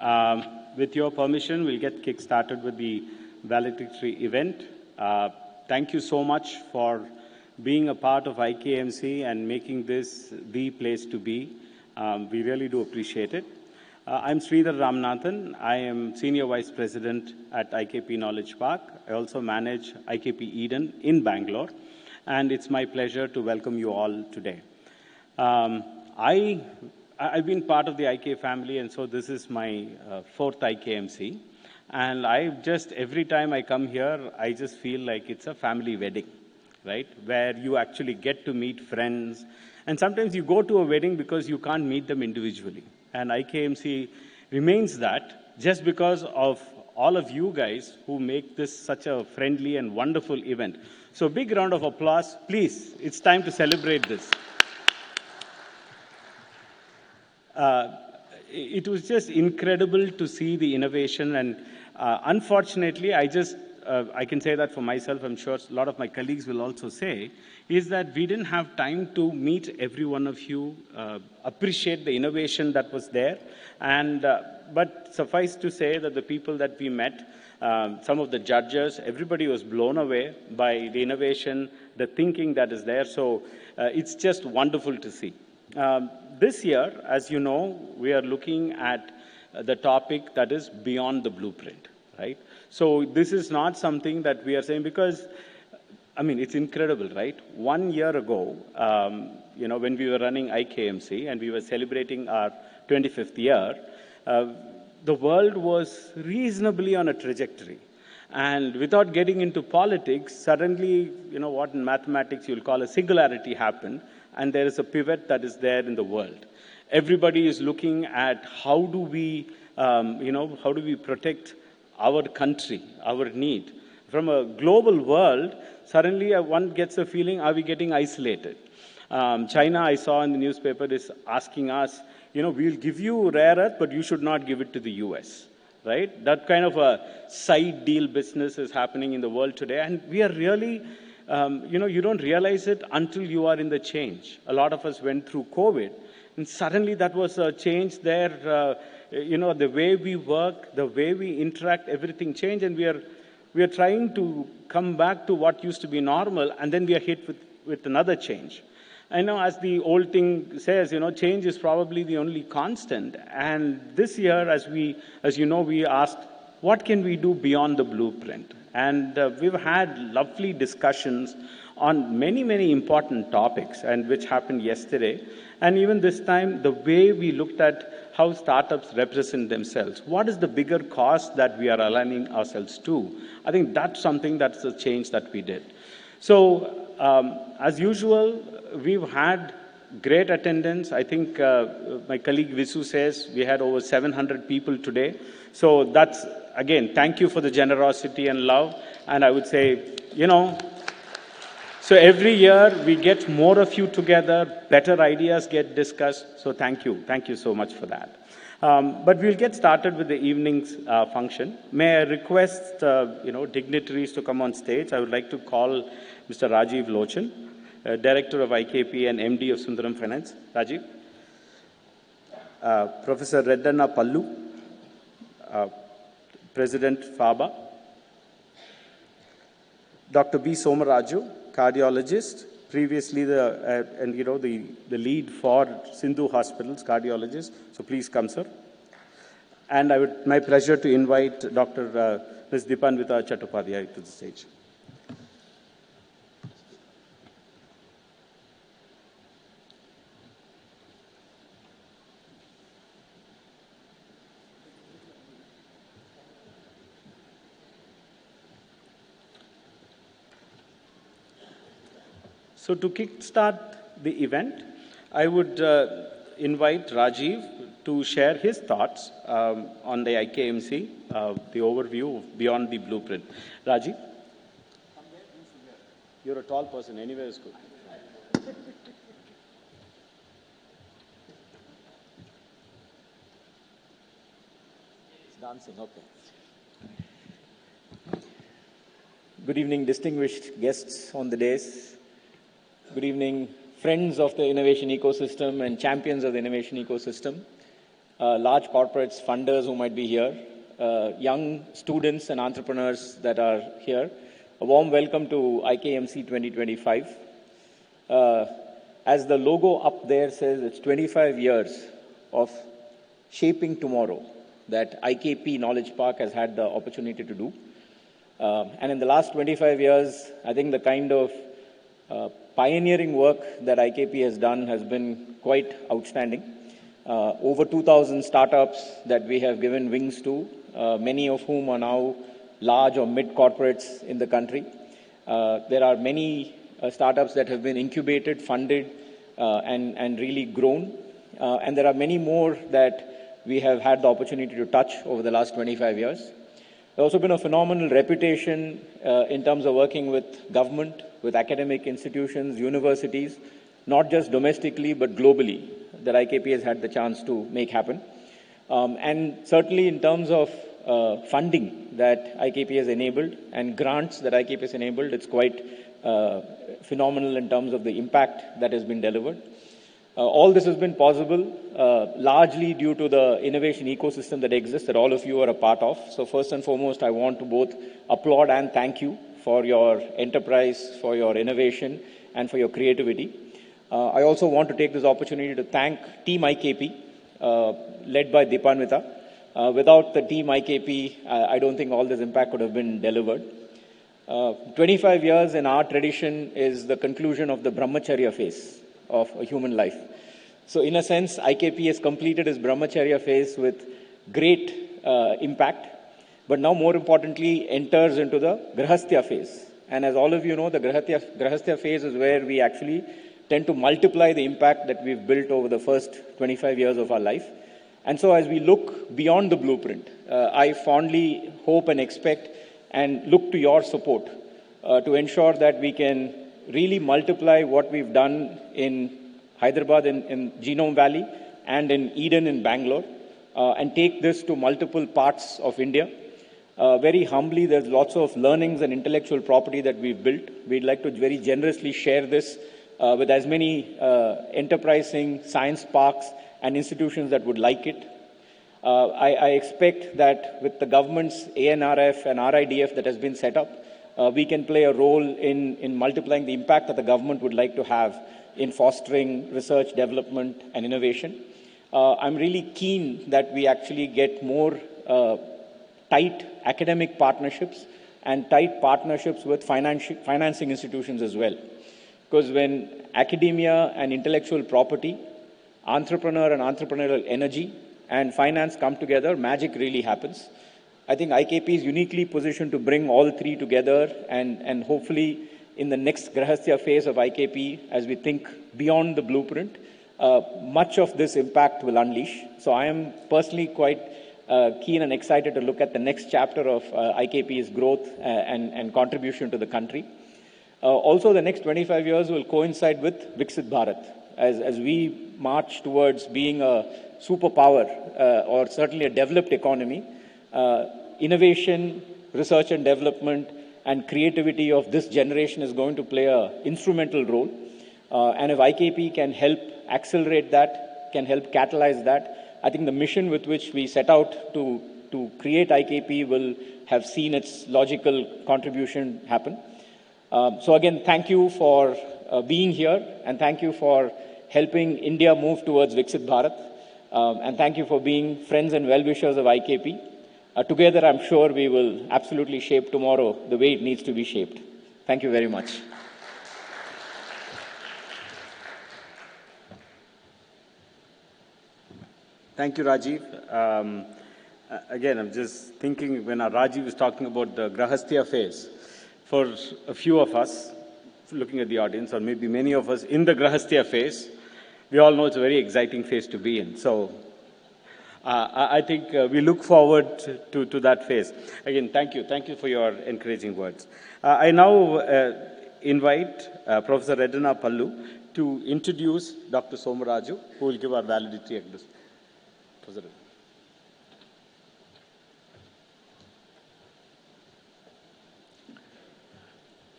With your permission, we'll get kick-started with the Valedictory event. Thank you so much for being a part of IKMC and making this the place to be. We really do appreciate it. I'm Sridhar Ramanathan. I am Senior Vice President at IKP Knowledge Park. I also manage IKP Eden in Bangalore. And it's my pleasure to welcome you all today. I've been part of the IK family, and so this is my fourth IKMC. And every time I come here, I just feel like it's a family wedding, right? Where you actually get to meet friends. And sometimes you go to a wedding because you can't meet them individually. And IKMC remains that just because of all of you guys who make this such a friendly and wonderful event. So big round of applause. Please, it's time to celebrate this. It was just incredible to see the innovation, and unfortunately, I can say that for myself, I'm sure a lot of my colleagues will also say, is that we didn't have time to meet every one of you, appreciate the innovation that was there, but suffice to say that the people that we met, some of the judges, everybody was blown away by the innovation, the thinking that is there, so it's just wonderful to see. This year, as you know, we are looking at the topic that is beyond the blueprint, right? So this is not something that we are saying because, I mean, it's incredible, right? 1 year ago, when we were running IKMC and we were celebrating our 25th year, the world was reasonably on a trajectory. And without getting into politics, suddenly, what in mathematics you'll call a singularity happened, and there is a pivot that is there in the world. Everybody is looking at how do we protect our country, our need. From a global world, suddenly one gets a feeling, are we getting isolated? China, I saw in the newspaper, is asking us, we'll give you rare earth, but you should not give it to the US. Right? That kind of a side deal business is happening in the world today. And we are really, you don't realize it until you are in the change. A lot of us went through COVID, and suddenly that was a change there. The way we work, the way we interact, everything changed. And we are trying to come back to what used to be normal, and then we are hit with another change. I know, as the old thing says, change is probably the only constant. And this year, as you know, we asked, what can we do beyond the blueprint? And we've had lovely discussions on many, many important topics, and which happened yesterday. And even this time, the way we looked at how startups represent themselves. What is the bigger cause that we are aligning ourselves to? I think that's a change that we did. So, as usual, we've had great attendance. I think my colleague Visu says we had over 700 people today. So that's, again, thank you for the generosity and love. And I would say, so every year we get more of you together, better ideas get discussed. So thank you. Thank you so much for that. But we'll get started with the evening's function. May I request, dignitaries to come on stage. I would like to call Mr. Rajiv Lochan, Director of IKP and MD of Sundaram Finance. Rajiv. Professor Reddanna Pallu, President FABA. Dr. B. Somaraju, cardiologist, previously the lead for Sindhu Hospitals, cardiologist. So please come, sir. And my pleasure to invite Dr. Ms. Dipanvita Chattopadhyay to the stage. So to kickstart the event, I would invite Rajiv to share his thoughts on the IKMC, the overview of Beyond the Blueprint. Rajiv? You're a tall person, anywhere is good. It's dancing, okay. Good evening, distinguished guests on the dais. Good evening, friends of the innovation ecosystem and champions of the innovation ecosystem. large corporates, funders who might be here, young students and entrepreneurs that are here. A warm welcome to IKMC 2025. As the logo up there says, it's 25 years of shaping tomorrow that IKP Knowledge Park has had the opportunity to do. And in the last 25 years, I think the kind of pioneering work that IKP has done has been quite outstanding. Over 2,000 startups that we have given wings to, many of whom are now large or mid corporates in the country. There are many startups that have been incubated, funded, and really grown. And there are many more that we have had the opportunity to touch over the last 25 years. There's also been a phenomenal reputation in terms of working with government, with academic institutions, universities, not just domestically but globally, that IKP has had the chance to make happen. And certainly in terms of funding that IKP has enabled and grants that IKP has enabled, it's quite phenomenal in terms of the impact that has been delivered. All this has been possible largely due to the innovation ecosystem that exists that all of you are a part of. So first and foremost, I want to both applaud and thank you for your enterprise, for your innovation, and for your creativity. I also want to take this opportunity to thank Team IKP, led by Dipanvita. Without the Team IKP, I don't think all this impact could have been delivered. 25 years in our tradition is the conclusion of the Brahmacharya phase of a human life. So in a sense, IKP has completed its Brahmacharya phase with great impact, but now more importantly enters into the Grahastya phase. And as all of you know, the Grahastya phase is where we actually tend to multiply the impact that we've built over the first 25 years of our life. And so as we look beyond the blueprint, I fondly hope and expect and look to your support to ensure that we can really multiply what we've done in Hyderabad, in Genome Valley, and in Eden in Bangalore, and take this to multiple parts of India. Very humbly, there's lots of learnings and intellectual property that we've built. We'd like to very generously share this with as many enterprising science parks and institutions that would like it. I expect that with the government's ANRF and RIDF that has been set up, we can play a role in multiplying the impact that the government would like to have in fostering research, development, and innovation. I'm really keen that we actually get more tight academic partnerships and tight partnerships with financing institutions as well. Because when academia and intellectual property, entrepreneur and entrepreneurial energy, and finance come together, magic really happens. I think IKP is uniquely positioned to bring all three together and hopefully in the next Grahastya phase of IKP, as we think beyond the blueprint, much of this impact will unleash. So I am personally quite keen and excited to look at the next chapter of IKP's growth and contribution to the country. Also, the next 25 years will coincide with Viksit Bharat. As we march towards being a superpower or certainly a developed economy, innovation, research and development, and creativity of this generation is going to play an instrumental role. And if IKP can help accelerate that, can help catalyze that, I think the mission with which we set out to create IKP will have seen its logical contribution happen. So again, thank you for being here, and thank you for helping India move towards Viksit Bharat. And thank you for being friends and well-wishers of IKP. Together, I'm sure we will absolutely shape tomorrow the way it needs to be shaped. Thank you very much. Thank you, Rajiv. Again, I'm just thinking when Rajiv was talking about the Grahastya phase, for a few of us, looking at the audience, or maybe many of us in the Grahastya phase, we all know it's a very exciting phase to be in. So I think we look forward to that phase. Again, thank you. Thank you for your encouraging words. I now invite Professor Redana Pallu to introduce Dr. Somaraju, who will give our valedictory address. Professor.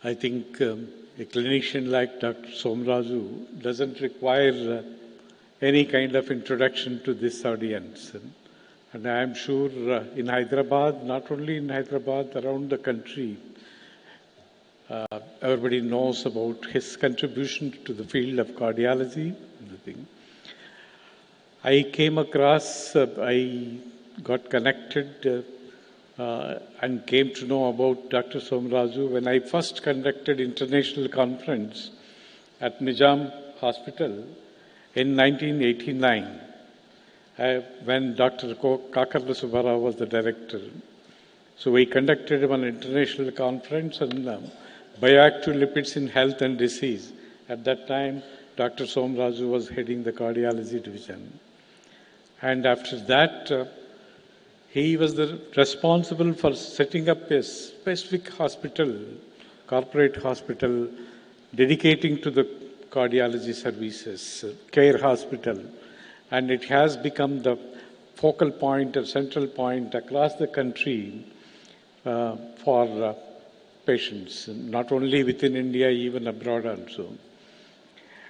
I think a clinician like Dr. Somaraju doesn't require any kind of introduction to this audience. And I am sure in Hyderabad, not only in Hyderabad, around the country, everybody knows about his contribution to the field of cardiology. I came across, I got connected and came to know about Dr. Somaraju when I first conducted international conference at Nizam Hospital in 1989, when Dr. Kakarla Subbarao was the director. So we conducted an international conference on bioactive lipids in health and disease. At that time, Dr. Somaraju was heading the cardiology division. And after that, he was responsible for setting up a specific hospital, corporate hospital, dedicating to the cardiology services, care hospital. And it has become the focal point or central point across the country for patients, not only within India, even abroad also.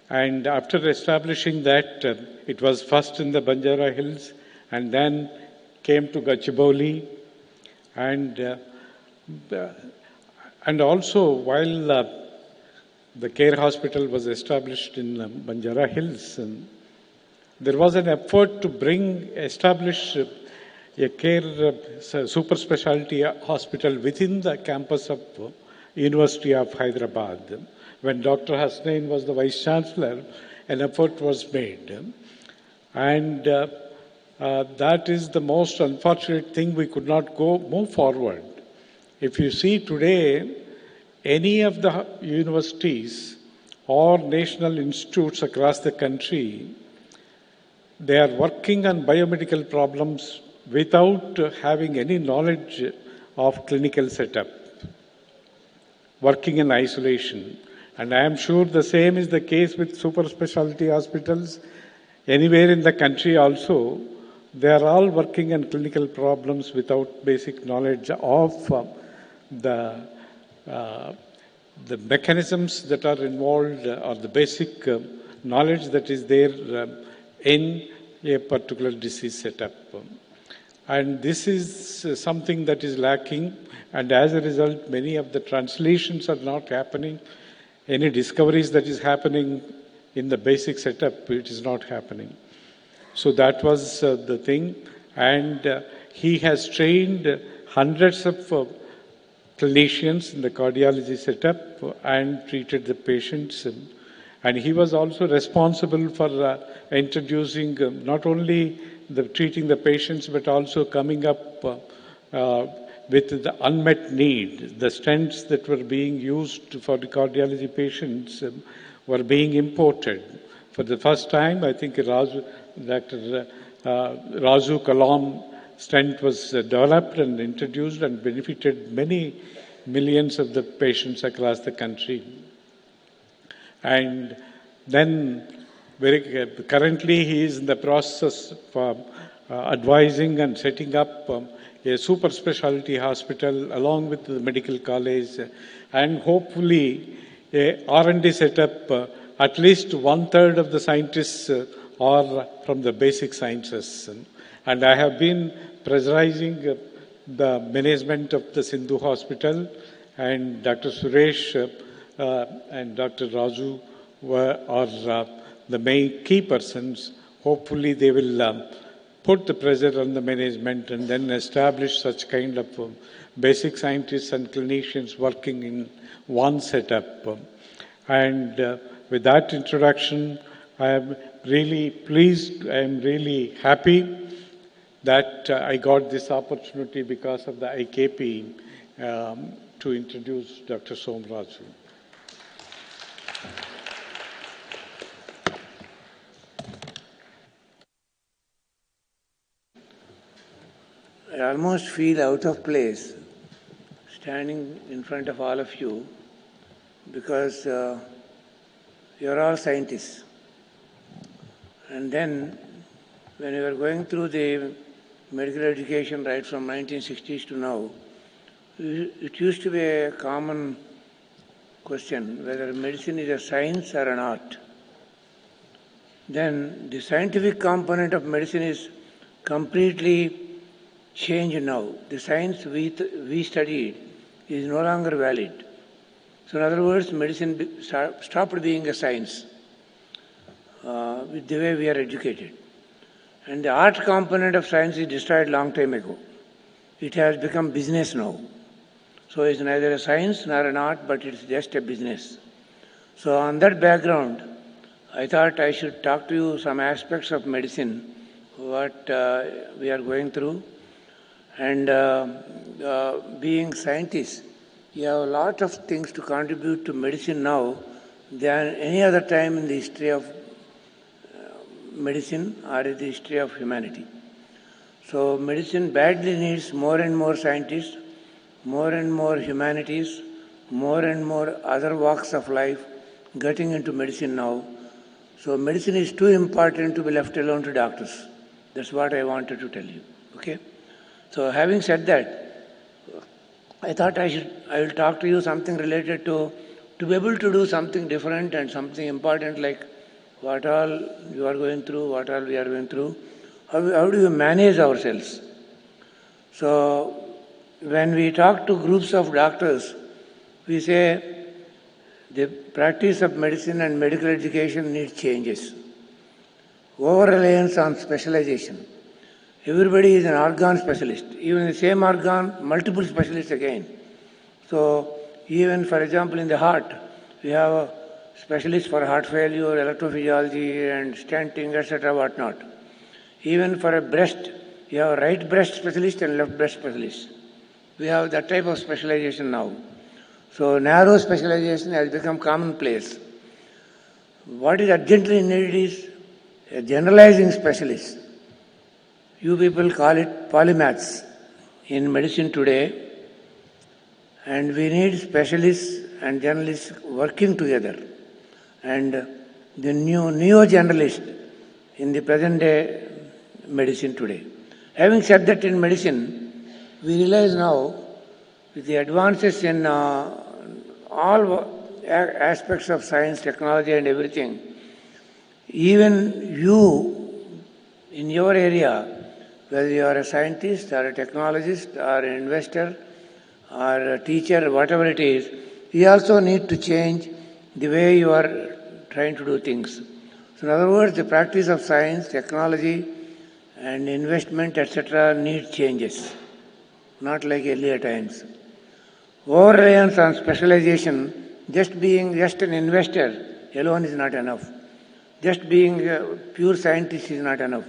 And after establishing that, it was first in the Banjara Hills and then came to Gachibowli. And also, while the care hospital was established in Banjara Hills, there was an effort to establish a care super specialty hospital within the campus of University of Hyderabad. When Dr. Hasnain was the Vice Chancellor, an effort was made. And that is the most unfortunate thing. We could not move forward. If you see today, any of the universities or national institutes across the country, they are working on biomedical problems without having any knowledge of clinical setup, working in isolation. And I am sure the same is the case with super specialty hospitals. Anywhere in the country also, they are all working on clinical problems without basic knowledge of the mechanisms that are involved or the basic knowledge that is there in a particular disease setup. And this is something that is lacking, and as a result, many of the translations are not happening. Any discoveries that is happening in the basic setup, it is not happening. So that was the thing. And he has trained hundreds of clinicians in the cardiology setup and treated the patients. And he was also responsible for introducing not only treating the patients, but also coming up with the unmet need. The stents that were being used for the cardiology patients were being imported. For the first time, I think Dr. Raju Kalam stent was developed and introduced and benefited many millions of the patients across the country. And then currently he is in the process of advising and setting up a super specialty hospital along with the medical college, and hopefully a R&D setup. At least 1/3 of the scientists are from the basic sciences. And I have been pressurizing the management of the Sindhu Hospital, and Dr. Suresh and Dr. Raju are the main key persons. Hopefully they will put the pressure on the management and then establish such kind of basic scientists and clinicians working in one setup. And with that introduction, I am really pleased, I am really happy that I got this opportunity because of the IKP to introduce Dr. Somaraju. I almost feel out of place standing in front of all of you because you're all scientists. And then when you were going through the medical education right from 1960s to now, it used to be a common question whether medicine is a science or an art. then the scientific component of medicine is completely changed now. The science we studied is no longer valid. So in other words, medicine stopped being a science with the way we are educated. And the art component of science is destroyed long time ago. It has become business now. So it's neither a science nor an art, but it's just a business. So on that background, I thought I should talk to you some aspects of medicine, what we are going through. And being scientists, you have a lot of things to contribute to medicine now than any other time in the history of medicine or in the history of humanity. So medicine badly needs more and more scientists, more and more humanities, more and more other walks of life getting into medicine now. So medicine is too important to be left alone to doctors. That's what I wanted to tell you. Okay? So having said that, I thought I will talk to you something related to be able to do something different and something important like what all you are going through, what all we are going through. How do you manage ourselves? So when we talk to groups of doctors, we say the practice of medicine and medical education needs changes. Over-reliance on specialization. Everybody is an organ specialist. Even the same organ, multiple specialists again. So even, for example, in the heart, we have a specialist for heart failure, electrophysiology and stenting, etc., whatnot. Even for a breast, you have a right breast specialist and left breast specialist. We have that type of specialization now. So narrow specialization has become commonplace. What is urgently needed is a generalizing specialist. You people call it polymaths in medicine today, and we need specialists and generalists working together. And the neo-generalist in the present day medicine today. Having said that, in medicine, we realize now with the advances in all aspects of science, technology and everything, even you in your area, whether you are a scientist or a technologist or an investor or a teacher, whatever it is, you also need to change the way you are trying to do things. So in other words, the practice of science, technology and investment, etc. need changes, not like earlier times. Over-reliance on specialization, being an investor alone is not enough. Just being a pure scientist is not enough.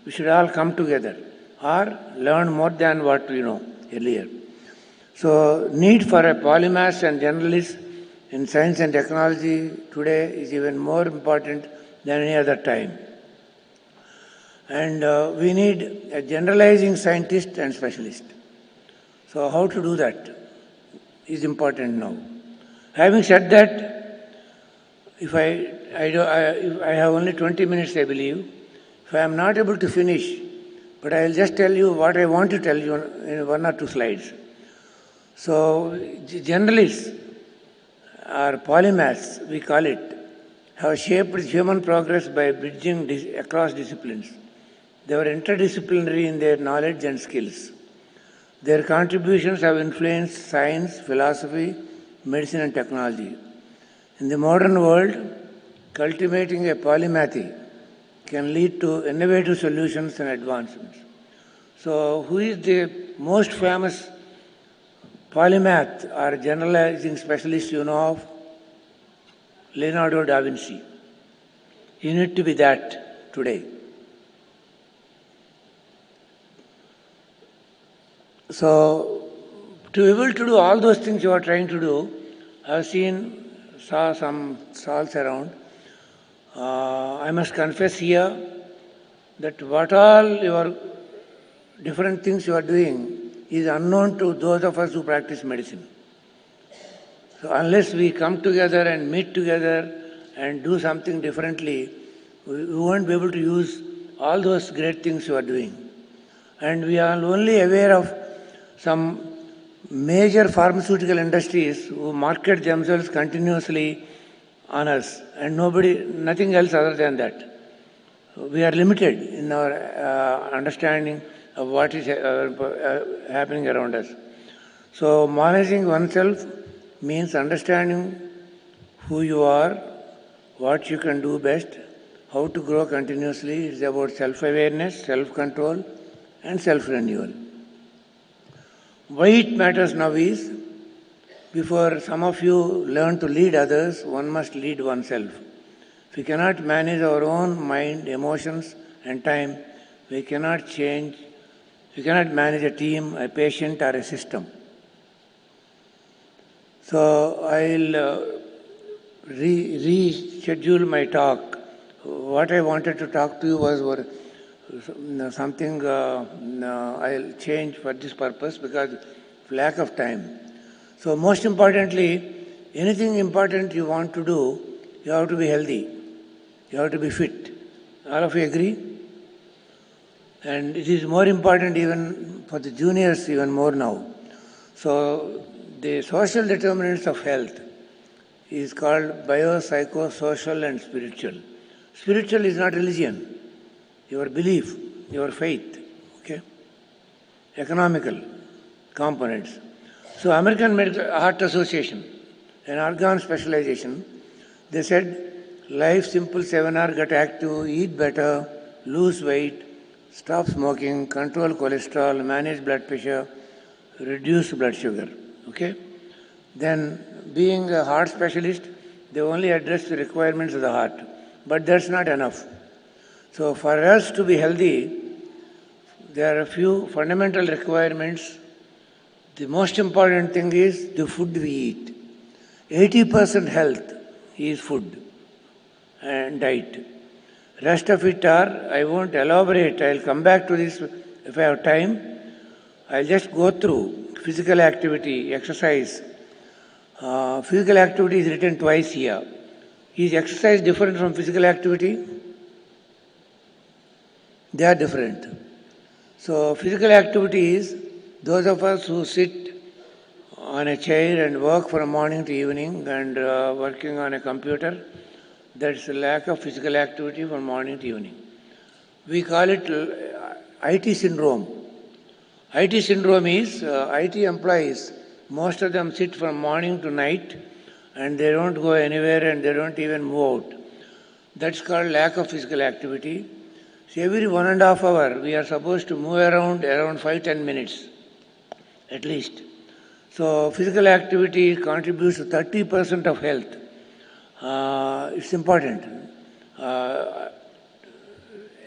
We should all come together or learn more than what we know earlier. So need for a polymath and generalist in science and technology today is even more important than any other time. And we need a generalizing scientist and specialist. So how to do that is important now. Having said that, if I have only 20 minutes, I believe, if I am not able to finish, but I will just tell you what I want to tell you in 1 or 2 slides. So generalists or polymaths, we call it, have shaped human progress by bridging across disciplines. They were interdisciplinary in their knowledge and skills. Their contributions have influenced science, philosophy, medicine and technology. In the modern world, cultivating a polymathy can lead to innovative solutions and advancements. So who is the most famous polymath or generalizing specialist you know of? Leonardo da Vinci. You need to be that today. So to be able to do all those things you are trying to do, I have saw some stalls around. I must confess here that what all your different things you are doing is unknown to those of us who practice medicine. So unless we come together and meet together and do something differently, we won't be able to use all those great things you are doing. And we are only aware of some major pharmaceutical industries who market themselves continuously on us and nothing else other than that. we are limited in our understanding of what is happening around us. So managing oneself means understanding who you are, what you can do best, how to grow continuously. It's about self-awareness, self-control, and self-renewal. Why it matters now is, before some of you learn to lead others, one must lead oneself. If we cannot manage our own mind, emotions, and time, we cannot change, we cannot manage a team, a patient, or a system. So I'll reschedule my talk. What I wanted to talk to you was something I'll change for this purpose because of lack of time. So most importantly, anything important you want to do, you have to be healthy. You have to be fit. All of you agree? And it is more important even for the juniors, even more now. So the social determinants of health is called biopsychosocial and spiritual. Spiritual is not religion, your belief, your faith, okay? Economical components. So American Heart Association, an organ specialization, they said, life simple 7R, get active, eat better, lose weight, stop smoking, control cholesterol, manage blood pressure, reduce blood sugar, okay? Then being a heart specialist, they only address the requirements of the heart. But that's not enough. So for us to be healthy, there are a few fundamental requirements. The most important thing is the food we eat. 80% health is food and diet. Rest of it are, I won't elaborate, I'll come back to this if I have time. I'll just go through physical activity, exercise. Physical activity is written twice here. Is exercise different from physical activity? They are different. So physical activity is those of us who sit on a chair and work from morning to evening and working on a computer, that's a lack of physical activity from morning to evening. We call it IT syndrome. IT syndrome is IT employees, most of them sit from morning to night and they don't go anywhere and they don't even move out. That's called lack of physical activity. So every 1.5 hours, we are supposed to move around 5-10 minutes, at least. So physical activity contributes to 30% of health. It's important.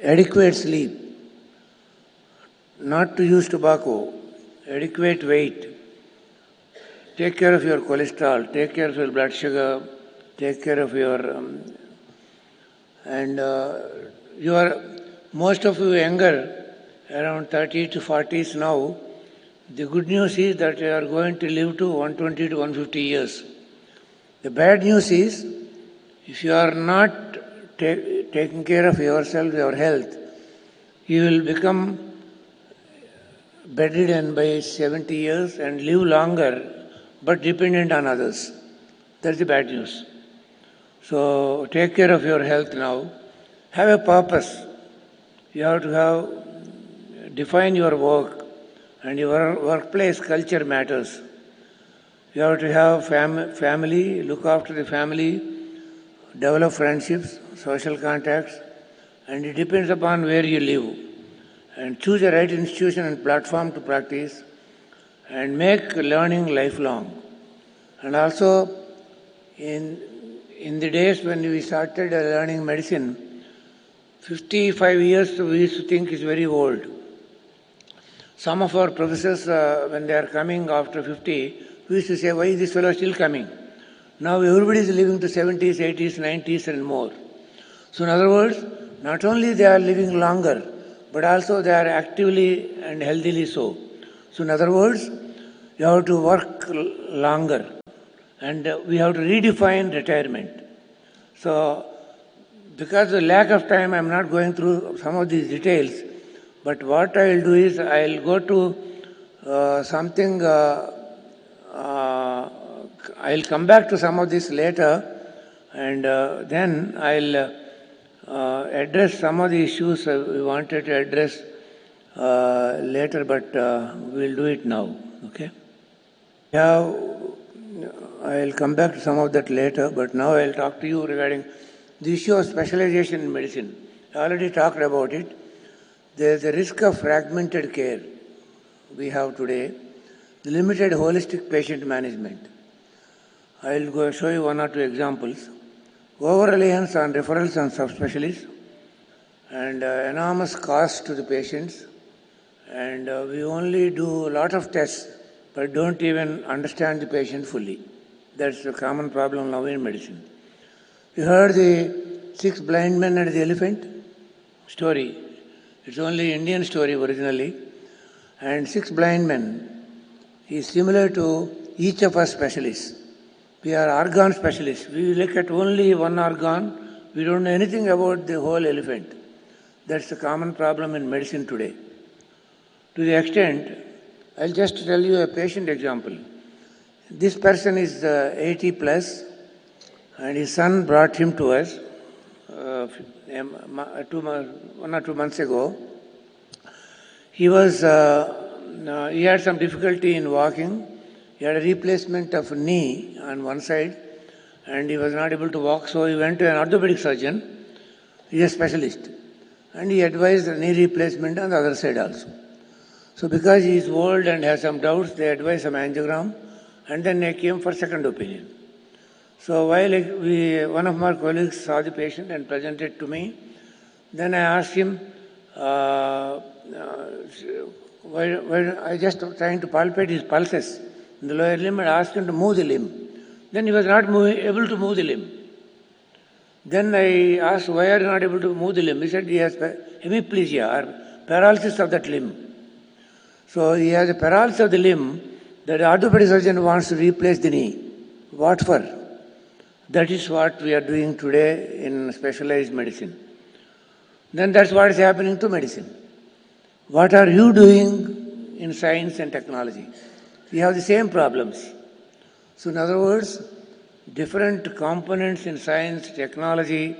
Adequate sleep, not to use tobacco, adequate weight, take care of your cholesterol, take care of your blood sugar, take care of your... most of you younger, around 30 to 40s now, the good news is that you are going to live to 120 to 150 years. The bad news is, if you are not taking care of yourself, your health, you will become bedridden by 70 years and live longer, but dependent on others. That's the bad news. So take care of your health now. Have a purpose. You have to define your work, and your workplace culture matters. You have to have family, look after the family, develop friendships, social contacts, and it depends upon where you live. And choose a right institution and platform to practice, and make learning lifelong. And also, in the days when we started learning medicine, 55 years we used to think is very old. Some of our professors, when they are coming after 50, we used to say, why is this fellow still coming? Now everybody is living to 70s, 80s, 90s and more. So in other words, not only they are living longer, but also they are actively and healthily so. So in other words, you have to work longer, and we have to redefine retirement. So because of the lack of time, I am not going through some of these details, but what I will do is I will go to something, I will come back to some of this later, and then I will address some of the issues we wanted to address later, but we'll do it now. Okay? Yeah, I'll come back to some of that later, but now I'll talk to you regarding the issue of specialization in medicine. I already talked about it. There's a risk of fragmented care we have today, the limited holistic patient management. I'll go show you one or two examples. Over-reliance on referrals and subspecialists, and enormous cost to the patients, and we only do a lot of tests but don't even understand the patient fully. That's a common problem now in medicine. You heard the 6 blind men and the elephant story. It's only Indian story originally. And 6 blind men is similar to each of us specialists. We are organ specialists. We look at only one organ. We don't know anything about the whole elephant. That's a common problem in medicine today. To the extent, I'll just tell you a patient example. This person is 80 plus, and his son brought him to us 1 or 2 months ago. He had some difficulty in walking. He had a replacement of knee on one side, and he was not able to walk, so he went to an orthopedic surgeon. He is a specialist, and he advised a knee replacement on the other side also. So because he is old and has some doubts, they advised some angiogram, and then they came for second opinion. So while one of my colleagues saw the patient and presented to me, then I asked him, I just trying to palpate his pulses in the lower limb and asked him to move the limb. Then he was not able to move the limb. Then I asked, why are you not able to move the limb? He said he has hemiplegia or paralysis of that limb. So he has a paralysis of the limb that the orthopedic surgeon wants to replace the knee. What for? That is what we are doing today in specialized medicine. Then that's what is happening to medicine. What are you doing in science and technology? We have the same problems. So in other words, different components in science, technology,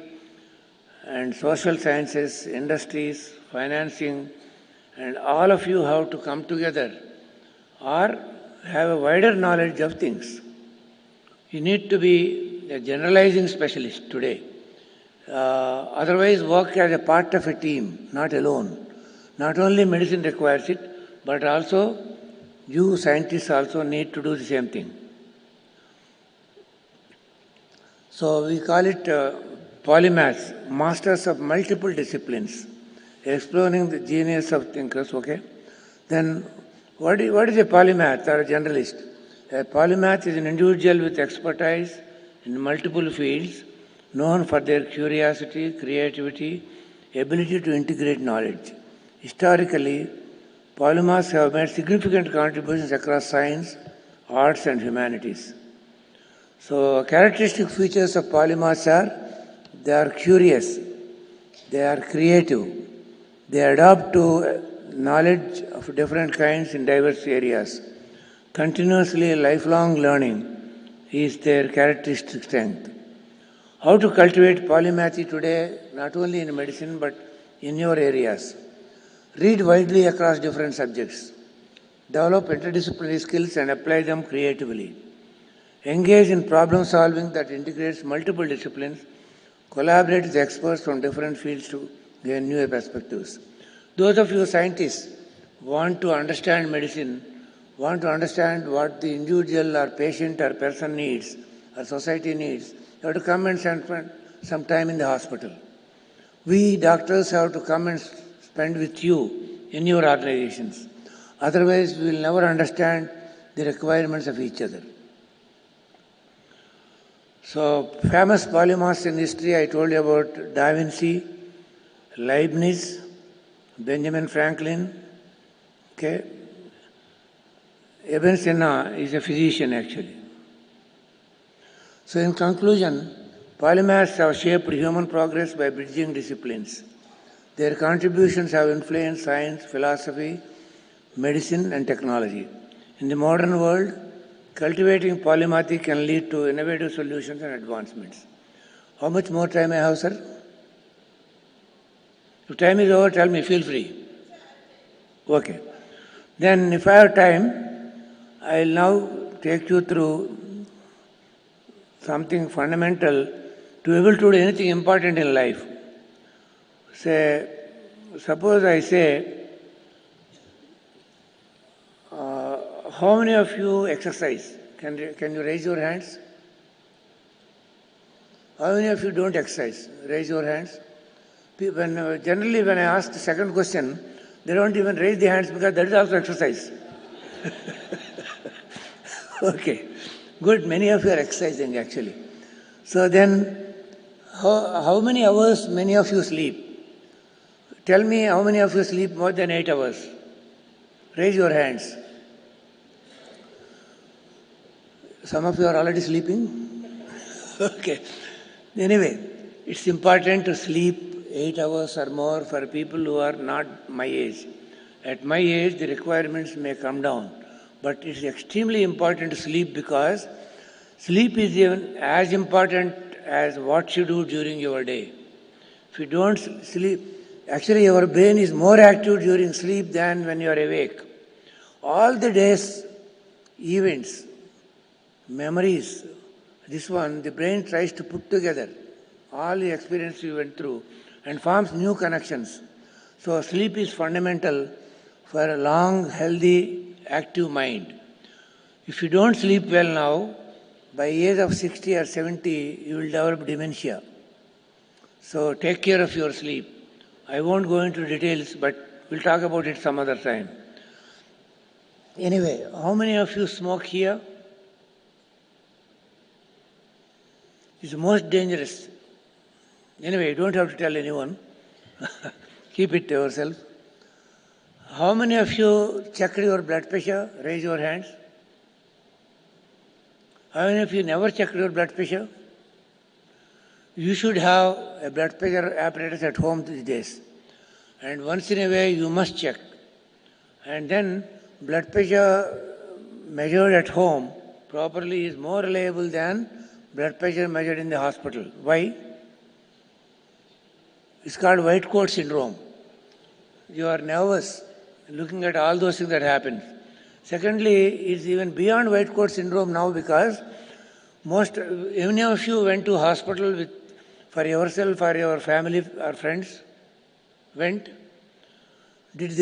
and social sciences, industries, financing, and all of you have to come together or have a wider knowledge of things. You need to be a generalizing specialist today. Otherwise, work as a part of a team, not alone. Not only medicine requires it, but also you scientists also need to do the same thing. So we call it polymaths, masters of multiple disciplines, exploring the genius of thinkers, okay? Then what is a polymath or a generalist? A polymath is an individual with expertise in multiple fields, known for their curiosity, creativity, ability to integrate knowledge. Historically, polymaths have made significant contributions across science, arts, and humanities. So, characteristic features of polymaths are they are curious, they are creative, they adapt to knowledge of different kinds in diverse areas. Continuously lifelong learning is their characteristic strength. How to cultivate polymathy today, not only in medicine but in your areas. Read widely across different subjects. Develop interdisciplinary skills and apply them creatively. Engage in problem solving that integrates multiple disciplines. Collaborate with experts from different fields to gain new perspectives. Those of you scientists want to understand medicine, want to understand what the individual or patient or person needs or society needs, you have to come and spend some time in the hospital. We doctors have to come and spend with you in your organizations. Otherwise, we will never understand the requirements of each other. So, famous polymaths in history, I told you about Da Vinci, Leibniz, Benjamin Franklin, okay. Ibn Sina is a physician actually. So in conclusion, polymaths have shaped human progress by bridging disciplines. Their contributions have influenced science, philosophy, medicine, and technology. In the modern world, cultivating polymathy can lead to innovative solutions and advancements. How much more time I have, sir? If time is over, tell me, feel free. Okay. Then if I have time, I will now take you through something fundamental to be able to do anything important in life. Suppose I say, how many of you exercise? Can you raise your hands? How many of you don't exercise? Raise your hands. Generally, when I ask the second question, they don't even raise their hands because that is also exercise. Okay, good. Many of you are exercising actually. So then, how many hours many of you sleep? Tell me how many of you sleep more than 8 hours? Raise your hands. Some of you are already sleeping? Okay. Anyway, it's important to sleep 8 hours or more for people who are not my age. At my age, the requirements may come down. But it's extremely important to sleep because sleep is even as important as what you do during your day. If you don't sleep, actually your brain is more active during sleep than when you are awake. All the day's events, memories, the brain tries to put together all the experience you went through and forms new connections. So sleep is fundamental for a long, healthy, active mind. If you don't sleep well now, by age of 60 or 70, you will develop dementia. So take care of your sleep. I won't go into details, but we'll talk about it some other time. Anyway, how many of you smoke here? It's most dangerous. Anyway, you don't have to tell anyone. Keep it to yourself. How many of you checked your blood pressure? Raise your hands. How many of you never checked your blood pressure? You should have a blood pressure apparatus at home these days. And once in a way, you must check. And then, blood pressure measured at home properly is more reliable than blood pressure measured in the hospital. Why? It's called white coat syndrome. You are nervous looking at all those things that happen. Secondly, it's even beyond white coat syndrome now because many of you went to hospital for yourself or your family or friends. Went. Did you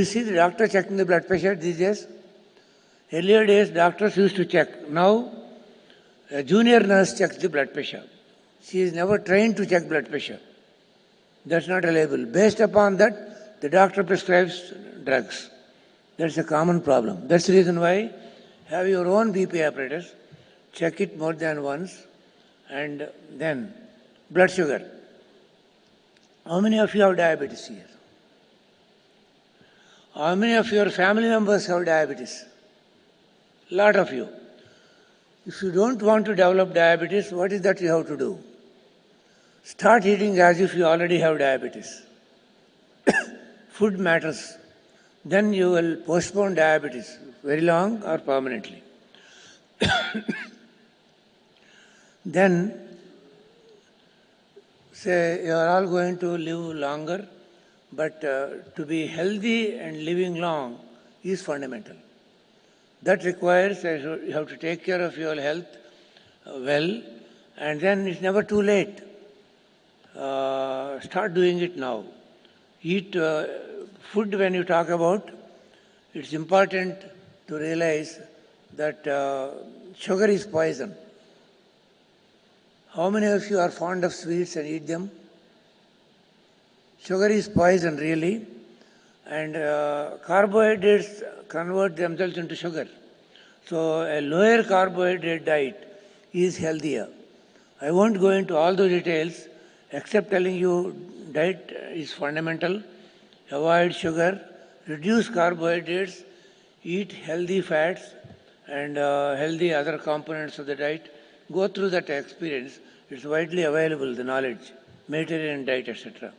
see the doctor checking the blood pressure these days? Earlier days, doctors used to check. Now, a junior nurse checks the blood pressure. She is never trained to check blood pressure. That's not reliable. Based upon that, the doctor prescribes drugs. That's a common problem. That's the reason why have your own BP apparatus, check it more than once, and then blood sugar. How many of you have diabetes here? How many of your family members have diabetes? A lot of you. If you don't want to develop diabetes, what is that you have to do? Start eating as if you already have diabetes. Food matters. Then you will postpone diabetes very long or permanently. Then, say you are all going to live longer, but to be healthy and living long is fundamental. That requires you have to take care of your health well, and then it's never too late. Start doing it now. Eat food when you talk about. It's important to realize that sugar is poison. How many of you are fond of sweets and eat them? Sugar is poison, really. And carbohydrates convert themselves into sugar. So a lower carbohydrate diet is healthier. I won't go into all those details except telling you diet is fundamental. Avoid sugar, reduce carbohydrates, eat healthy fats and healthy other components of the diet. Go through that experience. It's widely available, the knowledge, Mediterranean diet, etc.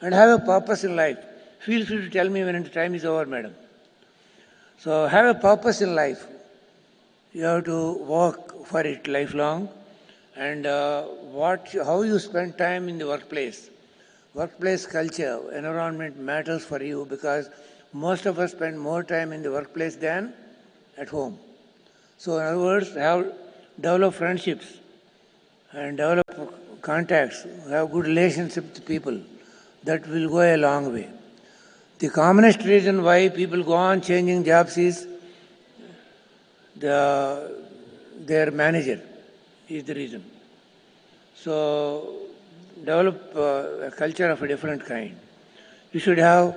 And have a purpose in life. Feel free to tell me when the time is over, madam. So have a purpose in life. You have to work for it lifelong. And how you spend time in the workplace. workplace culture, environment matters for you because most of us spend more time in the workplace than at home. So in other words, develop friendships and develop contacts, have good relationships with people. That will go a long way. The commonest reason why people go on changing jobs is their manager is the reason. So develop a culture of a different kind. You should have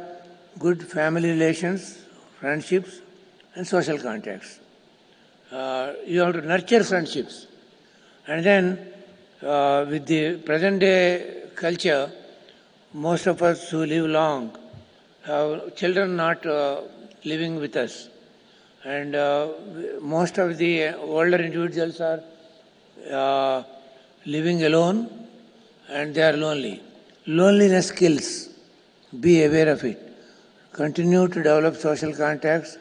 good family relations, friendships, and social contacts. You have to nurture friendships. And then with the present day culture, most of us who live long have children not living with us. And most of the older individuals are living alone and they are lonely. Loneliness kills. Be aware of it. Continue to develop social contacts,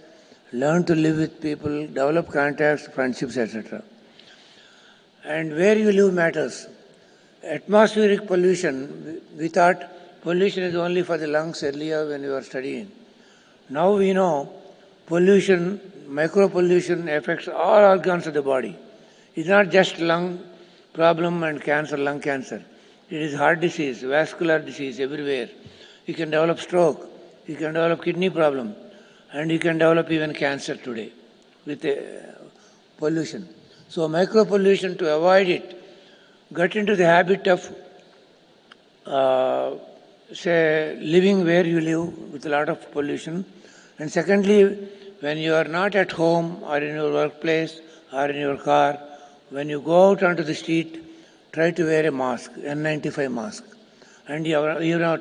learn to live with people, develop contacts, friendships, etc. And where you live matters. Atmospheric pollution, we thought pollution is only for the lungs earlier when we were studying. Now we know pollution, micropollution affects all organs of the body. It's not just lung problem and cancer, lung cancer. It is heart disease, vascular disease everywhere. You can develop stroke, you can develop kidney problem, and you can develop even cancer today with pollution. So micropollution, to avoid it, get into the habit of, say, living where you live with a lot of pollution. And secondly, when you are not at home or in your workplace or in your car, when you go out onto the street, try to wear a mask, N95 mask. And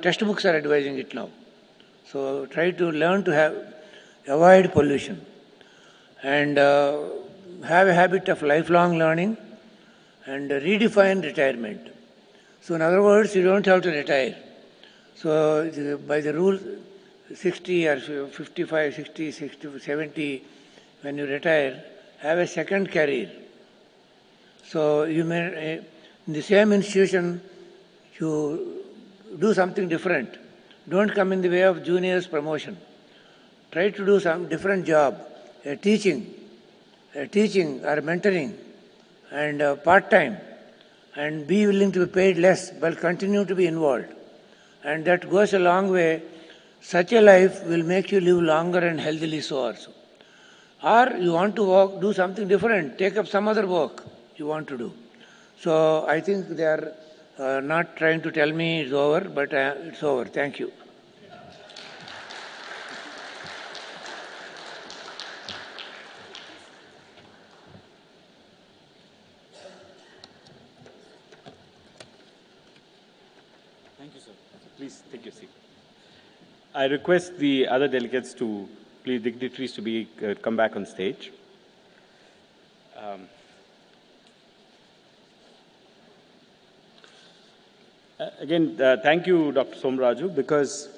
textbooks are advising it now. So try to learn to avoid pollution and have a habit of lifelong learning and redefine retirement. So in other words, you don't have to retire. So by the rule 60 or 55, 60, 70, when you retire, have a second career. So you may, in the same institution, you do something different. Don't come in the way of juniors' promotion. Try to do some different job, teaching or mentoring, and part-time, and be willing to be paid less, but continue to be involved. And that goes a long way. Such a life will make you live longer and healthily so also. Or you want to do something different, take up some other work you want to do. So I think they are not trying to tell me it's over, but it's over. Thank you. Thank you, sir. Please take your seat. I request the other delegates to, please, dignitaries to come back on stage. Again, thank you, Dr. Somaraju, because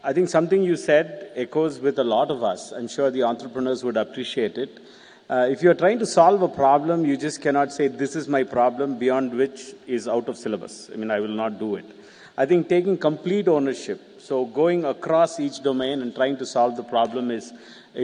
I think something you said echoes with a lot of us. I'm sure the entrepreneurs would appreciate it. If you're trying to solve a problem, you just cannot say, this is my problem, beyond which is out of syllabus. I mean, I will not do it. I think taking complete ownership, so going across each domain and trying to solve the problem is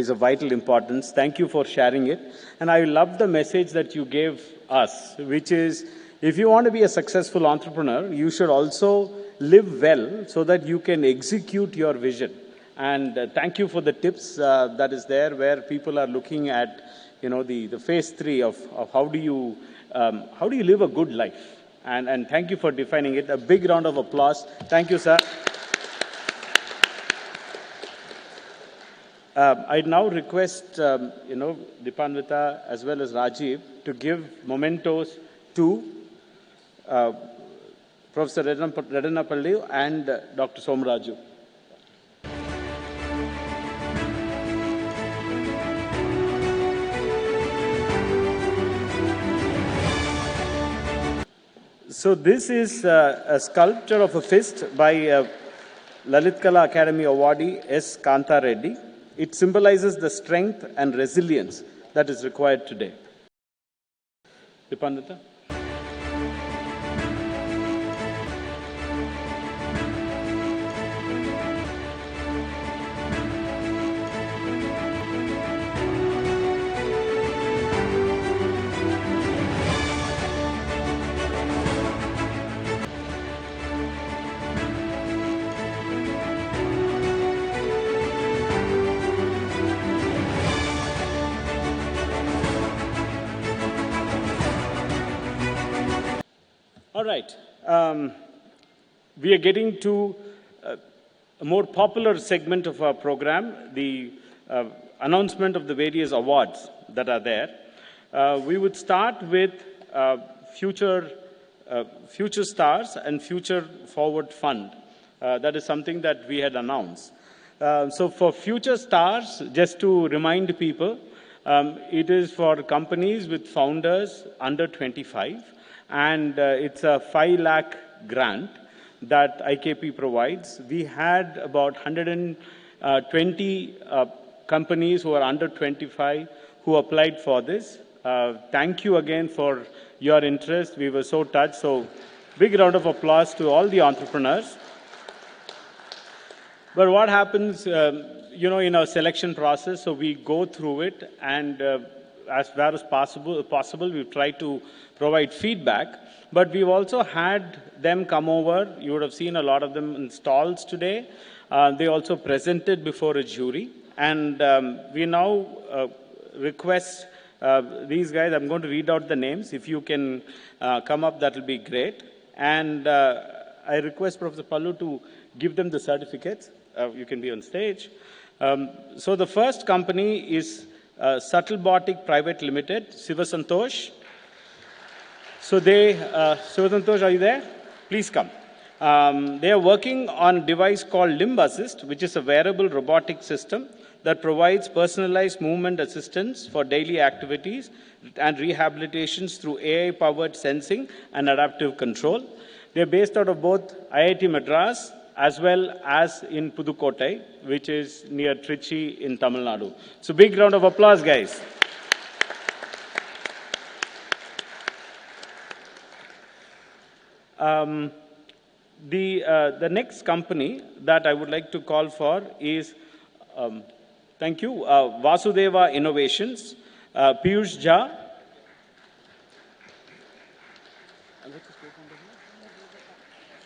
of vital importance. Thank you for sharing it. And I love the message that you gave us, which is, if you want to be a successful entrepreneur, you should also live well so that you can execute your vision. And thank you for the tips that is there, where people are looking at, the phase 3 of how do you live a good life. And thank you for defining it. A big round of applause. Thank you, sir. I now request, Dipanvita as well as Rajiv to give mementos to Professor Redannapalli and Dr. Somaraju. So this is a sculpture of a fist by Lalit Kala Academy awardee S. Kanta Reddy. It symbolizes the strength and resilience that is required today. Dipandita. All right. We are getting to a more popular segment of our program, the announcement of the various awards that are there. We would start with Future Stars and Future Forward Fund. That is something that we had announced. So for Future Stars, just to remind people, it is for companies with founders under 25, and it's a 5 lakh grant that IKP provides. We had about 120 companies who are under 25 who applied for this. Thank you again for your interest. We were so touched. So big round of applause to all the entrepreneurs. But what happens, in our selection process, so we go through it, and as far as possible, we try to provide feedback. But we've also had them come over. You would have seen a lot of them in stalls today. They also presented before a jury. And we now request these guys, I'm going to read out the names. If you can come up, that will be great. And I request Professor Pallu to give them the certificates. You can be on stage. So the first company is Subtlebotic Private Limited, Siva Santosh. So Siva Santosh, are you there? Please come. They are working on a device called Limb Assist, which is a wearable robotic system that provides personalized movement assistance for daily activities and rehabilitations through AI-powered sensing and adaptive control. They are based out of both IIT Madras as well as in Pudukkottai, which is near Trichy in Tamil Nadu. So big round of applause, guys. The next company that I would like to call for is, thank you, Vasudeva Innovations, Piyush Jha.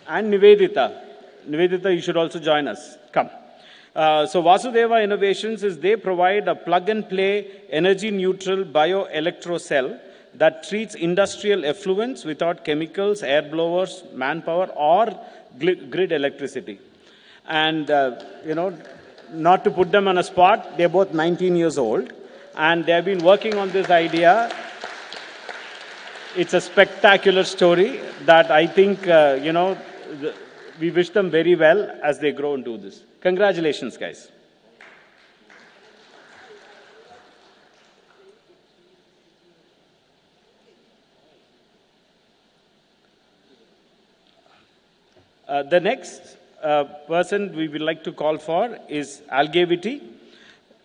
And Nivedita. Nivedita, you should also join us. Come. So Vasudeva Innovations they provide a plug-and-play, energy-neutral bioelectro cell that treats industrial effluents without chemicals, air blowers, manpower, or grid electricity. And, not to put them on a spot, they're both 19 years old, and they've been working on this idea. It's a spectacular story that I think, we wish them very well as they grow and do this. Congratulations, guys. The next person we would like to call for is Algevity,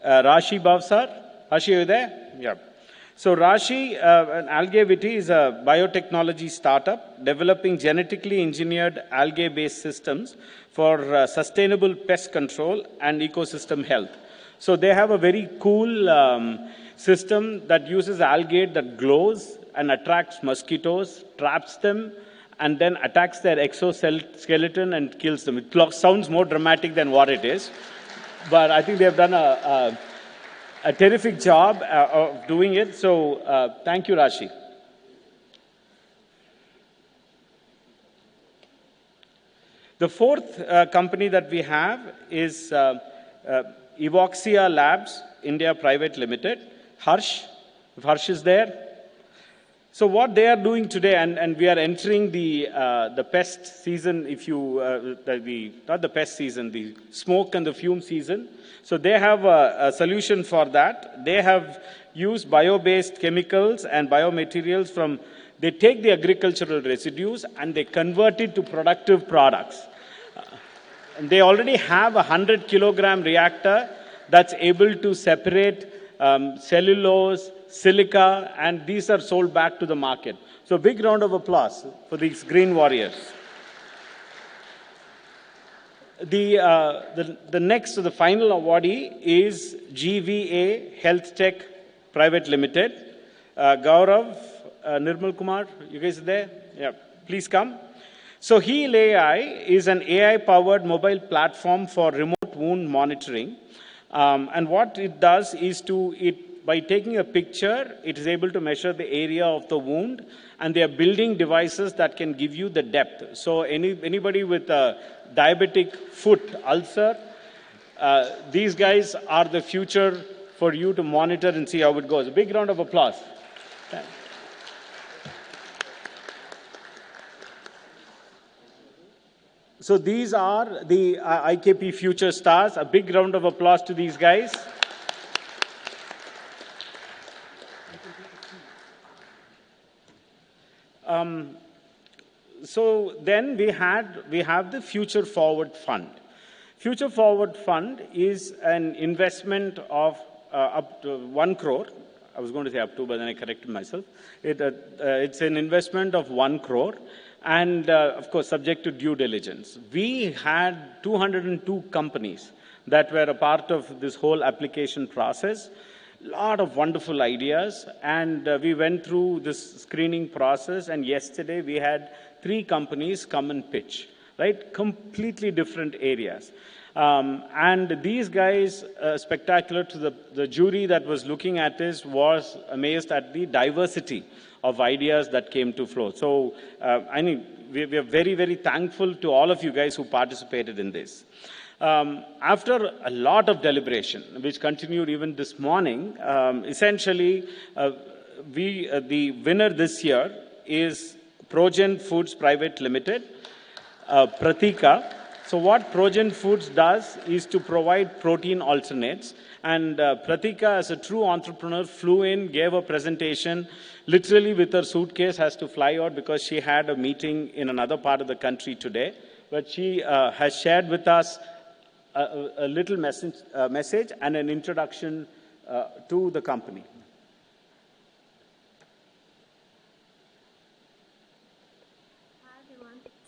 Rashi Bhavsar. Rashi, are you there? Yeah. So Rashi and Algevity is a biotechnology startup developing genetically engineered algae-based systems for sustainable pest control and ecosystem health. So they have a very cool system that uses algae that glows and attracts mosquitoes, traps them, and then attacks their exoskeleton and kills them. It sounds more dramatic than what it is, but I think they have done a terrific job of doing it. So thank you, Rashi. The fourth company that we have is Evoxia Labs India Private Limited. Harsh, if Harsh is there. So what they are doing today, and we are entering the pest season, not the pest season, the smoke and the fume season. So they have a solution for that. They have used bio-based chemicals and biomaterials they take the agricultural residues and they convert it to productive products. And they already have a 100 kilogram reactor that's able to separate cellulose, silica, and these are sold back to the market. So big round of applause for these green warriors. The next, the final awardee is GVA Health Tech Private Limited. Gaurav, Nirmal Kumar, you guys are there? Yeah, please come. So Heal AI is an AI-powered mobile platform for remote wound monitoring. And what it does is it by taking a picture, it is able to measure the area of the wound, and they are building devices that can give you the depth. So anybody with a diabetic foot ulcer, these guys are the future for you to monitor and see how it goes. A big round of applause. So these are the IKP future stars. A big round of applause to these guys. So then we have the Future Forward Fund. Future Forward Fund is an investment of up to 1 crore. I was going to say up to, but then I corrected myself. It's an investment of 1 crore. And of course, subject to due diligence. We had 202 companies that were a part of this whole application process. A lot of wonderful ideas. And we went through this screening process. And yesterday we had 3 companies come and pitch, right? Completely different areas. And these guys, spectacular to the jury that was looking at this, was amazed at the diversity of ideas that came to flow. So, I mean, we are very, very thankful to all of you guys who participated in this. After a lot of deliberation, which continued even this morning, essentially, the winner this year is Progen Foods Private Limited, Pratika. So what Progen Foods does is to provide protein alternates. And Pratika, as a true entrepreneur, flew in, gave a presentation, literally with her suitcase, has to fly out because she had a meeting in another part of the country today. But she has shared with us a little message and an introduction to the company.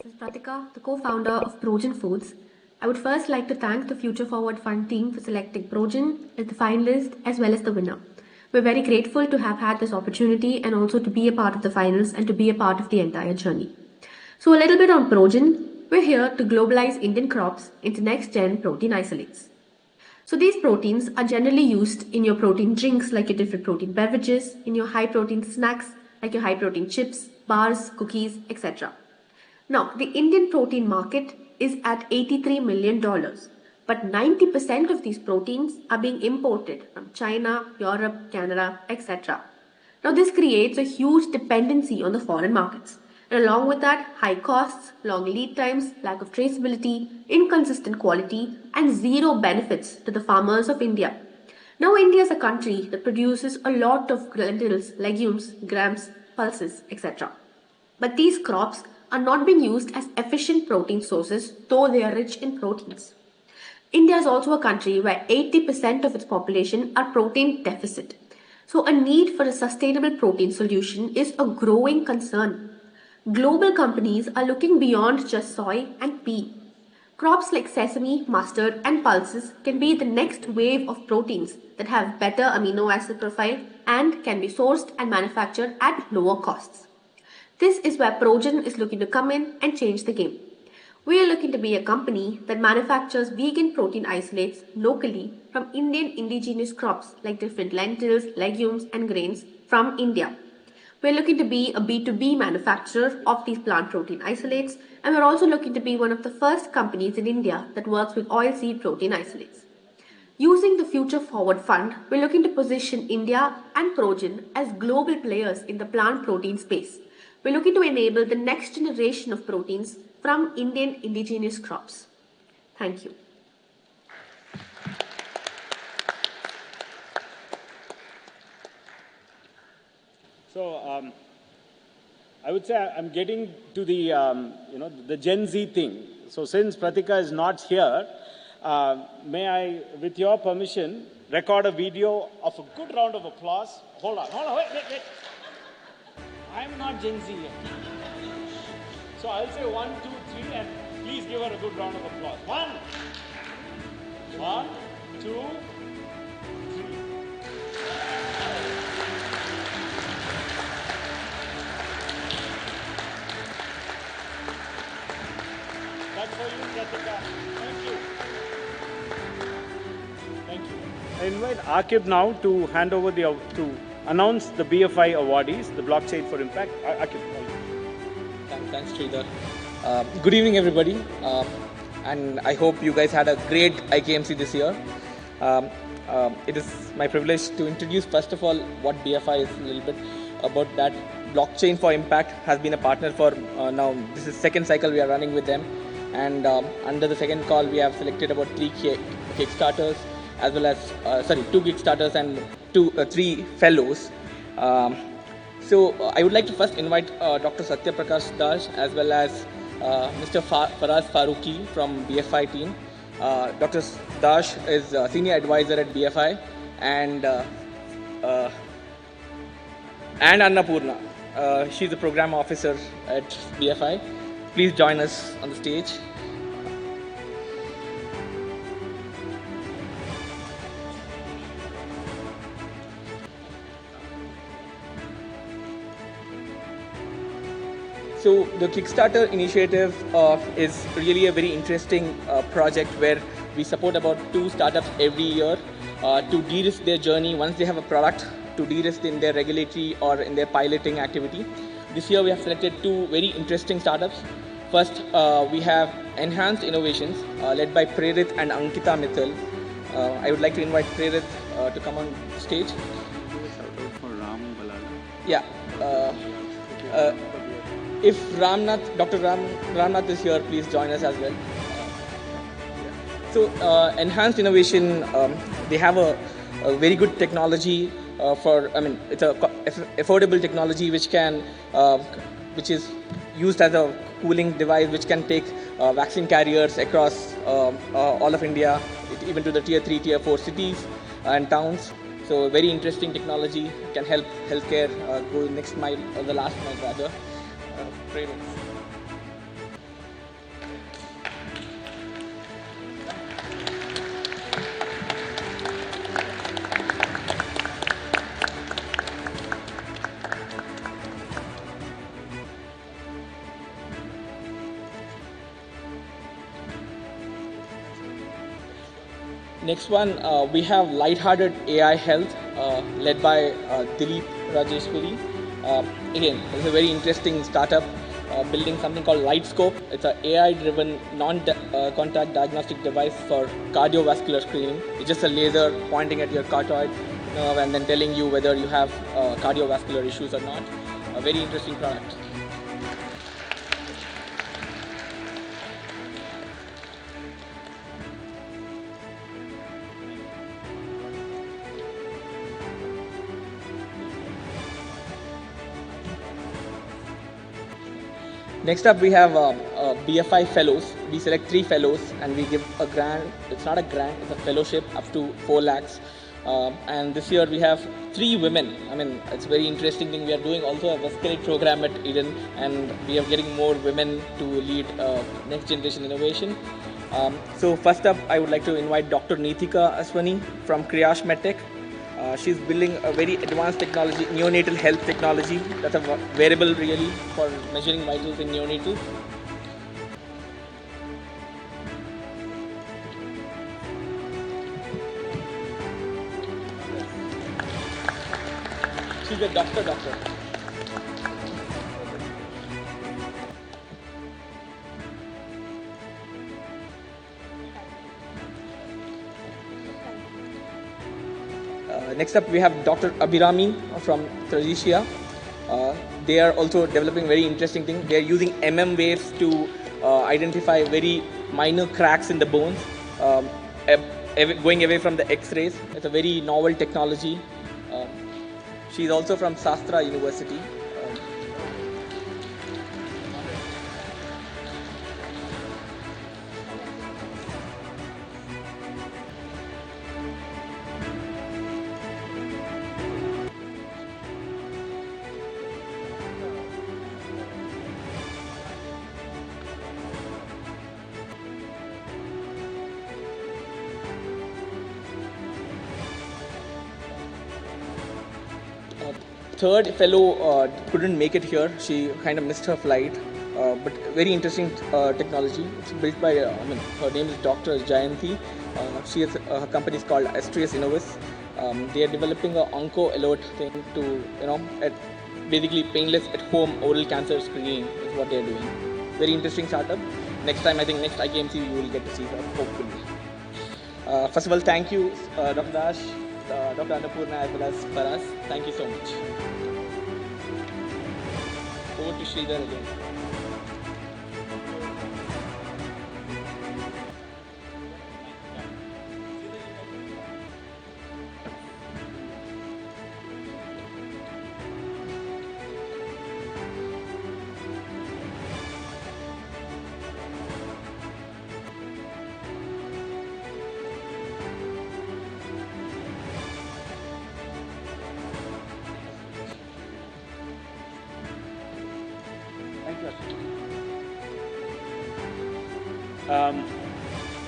This is Pratika, the co-founder of Progen Foods. I would first like to thank the Future Forward Fund team for selecting Progen as the finalist as well as the winner. We're very grateful to have had this opportunity and also to be a part of the finals and to be a part of the entire journey. So a little bit on Progen. We're here to globalize Indian crops into next-gen protein isolates. So these proteins are generally used in your protein drinks like your different protein beverages, in your high-protein snacks like your high-protein chips, bars, cookies, etc. Now, the Indian protein market is at $83 million, but 90% of these proteins are being imported from China, Europe, Canada, etc. Now, this creates a huge dependency on the foreign markets. And along with that, high costs, long lead times, lack of traceability, inconsistent quality, and zero benefits to the farmers of India. Now, India is a country that produces a lot of lentils, legumes, grams, pulses, etc. But these crops are not being used as efficient protein sources, though they are rich in proteins. India is also a country where 80% of its population are protein deficit. So a need for a sustainable protein solution is a growing concern. Global companies are looking beyond just soy and pea. Crops like sesame, mustard, and pulses can be the next wave of proteins that have better amino acid profile and can be sourced and manufactured at lower costs. This is where Progen is looking to come in and change the game. We are looking to be a company that manufactures vegan protein isolates locally from Indian indigenous crops like different lentils, legumes, and grains from India. We are looking to be a B2B manufacturer of these plant protein isolates, and we're also looking to be one of the first companies in India that works with oilseed protein isolates. Using the Future Forward Fund, we're looking to position India and Progen as global players in the plant protein space. We're looking to enable the next generation of proteins from Indian indigenous crops. Thank you. So I would say I'm getting to the the Gen Z thing. So since Pratika is not here, may I, with your permission, record a video of a good round of applause. Hold on, wait. I'm not Gen Z yet. So I'll say 1, 2, 3, and please give her a good round of applause. 1, 2, 3. That's for you, Pratika. Thank you. I invite invite Akib now to hand over to announce the BFI awardees, the Blockchain for Impact. Akib. Thanks, Sridhar. Good evening, everybody. And I hope you guys had a great IKMC this year. It is my privilege to introduce, first of all, what BFI is, a little bit about that. Blockchain for Impact has been a partner for now. This is second cycle we are running with them. And under the second call, we have selected about 3 Kickstarters, as well as, 2 Kickstarters and 3 Fellows. So I would like to first invite Dr. Satya Prakash Das, as well as Mr. Faraz Faruqi from BFI team. Dr. Dash is a senior advisor at BFI, and Annapurna. She's a program officer at BFI. Please join us on the stage. So the Kickstarter initiative is really a very interesting project where we support about 2 startups every year to de-risk their journey once they have a product, to de-risk in their regulatory or in their piloting activity. This year we have selected 2 very interesting startups. First, we have Enhanced Innovations led by Prerit and Ankita Mithil. I would like to invite Prerit to come on stage. Yeah. If Dr. Ramnath is here, please join us as well. So, Enhanced Innovation, they have a very good technology it's a affordable technology which is used as a cooling device which can take vaccine carriers across all of India, even to the tier 3, tier 4 cities and towns. So, very interesting technology, can help healthcare go the next mile, or the last mile rather. Next one, we have Lighthearted AI Health, led by Dilip Rajeshwari. Again, it's a very interesting startup building something called Lightscope. It's an AI-driven non-contact diagnostic device for cardiovascular screening. It's just a laser pointing at your carotid nerve and then telling you whether you have cardiovascular issues or not. A very interesting product. Next up, we have BFI Fellows. We select 3 fellows and we give a grant. It's not a grant, it's a fellowship up to 4 lakhs. And this year we have 3 women. I mean, it's a very interesting thing. We are doing also a Vasculate program at Eden, and we are getting more women to lead next generation innovation. So first up, I would like to invite Dr. Neetika Aswani from Kriyash MedTech. She's building a very advanced technology, neonatal health technology. That's a wearable really for measuring vitals in neonatals. She's a doctor. Next up, we have Dr. Abhirami from Tragisia. They are also developing very interesting thing. They are using MM waves to identify very minor cracks in the bones, going away from the X-rays. It's a very novel technology. She's also from Sastra University. Third fellow couldn't make it here. She kind of missed her flight, but very interesting technology. It's built by, her name is Dr. Jayanti. Her company is called Astrius Innovis. They are developing a onco alert thing to, basically painless at home oral cancer screening is what they are doing. Very interesting startup. Next time, I think next IKMC you will get to see her, hopefully. First of all, thank you, Dr. Dash, Dr. Annapurna, as well as Paras. Thank you so much. Over to Sridhar again.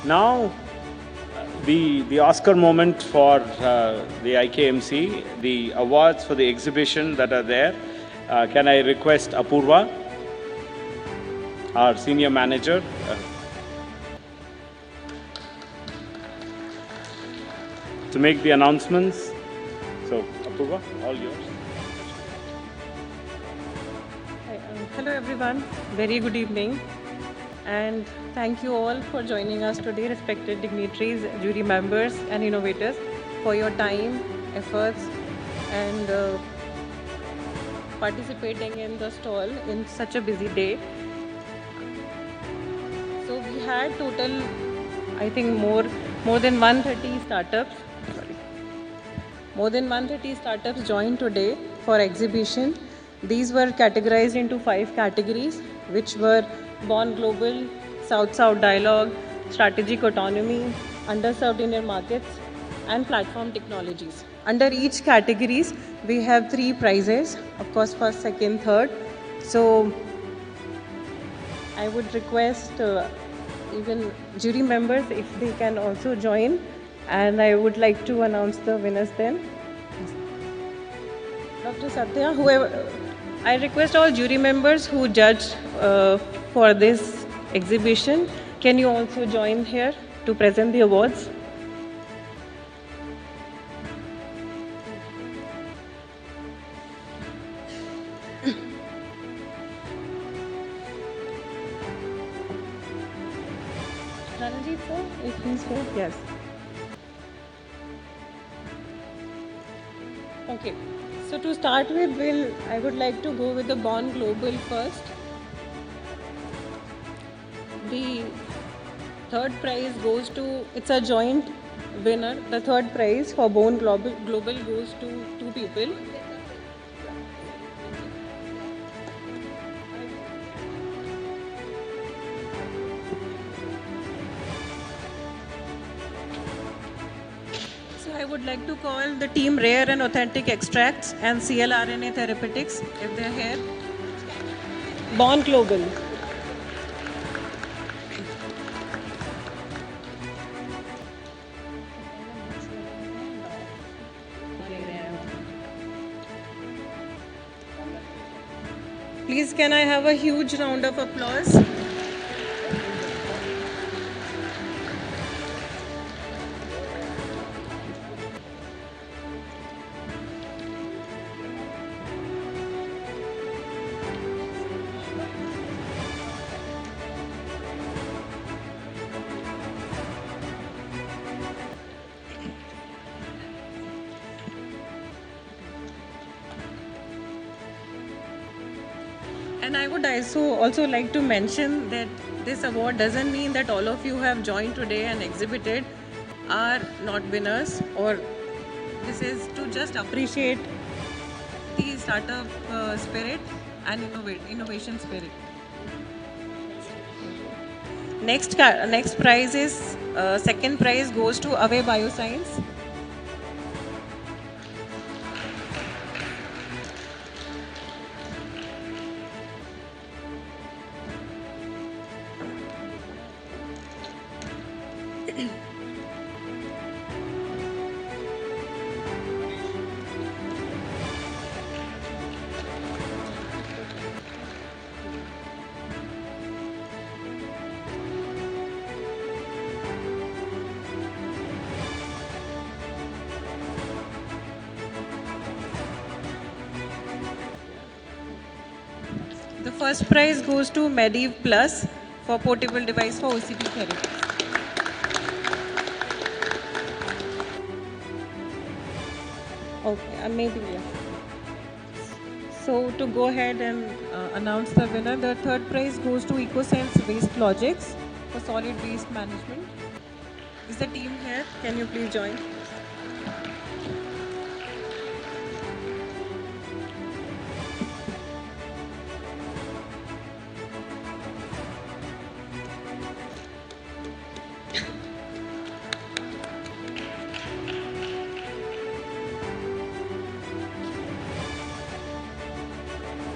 Now, the Oscar moment for the IKMC, the awards for the exhibition that are there. Can I request Apurva, our senior manager, to make the announcements? So, Apurva, all yours. Hello everyone, very good evening, and thank you all for joining us today, respected dignitaries, jury members and innovators, for your time, efforts and participating in the stall in such a busy day. So we had total, I think more than 130 startups. More than 130 startups joined today for exhibition. These were categorized into 5 categories, which were Born Global, South-South Dialogue, Strategic Autonomy, Underserved Indian Markets, and Platform Technologies. Under each categories, we have 3 prizes, of course, first, second, third. So I would request even jury members if they can also join, and I would like to announce the winners then. Dr. Satya, whoever, I request all jury members who judged for this exhibition, can you also join here to present the awards? Ranjit sir, if he's here, yes. Okay. So to start with, I would like to go with the Born Global first. The third prize goes to, it's a joint winner. The third prize for Born Global goes to 2 people. I would like to call the team Rare and Authentic Extracts and CLRNA Therapeutics, if they're here. Born Global. Please, can I have a huge round of applause? And I would also like to mention that this award doesn't mean that all of you who have joined today and exhibited are not winners, or this is to just appreciate the startup spirit and innovation spirit. Next prize is, second prize goes to Away Bioscience. first prize goes to Mediv Plus for portable device for OCT therapy. Okay, maybe, yeah. So to go ahead and announce the winner, the third prize goes to EcoSense Waste Logics for solid waste management. Is the team here? Can you please join?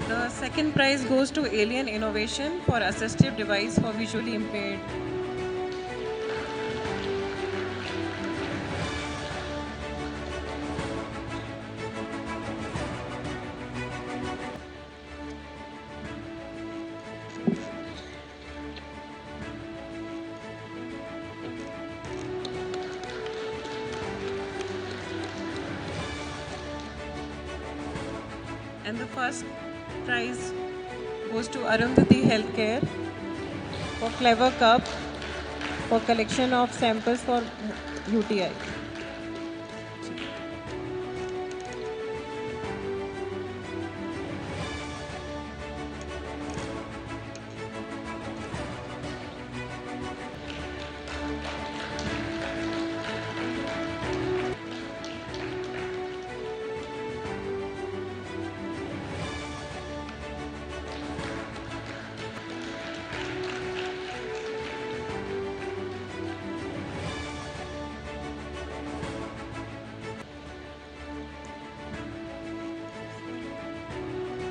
The second prize goes to Alien Innovation for assistive device for visually impaired. And the first prize goes to Arundhati Healthcare for Clever Cup for collection of samples for UTI.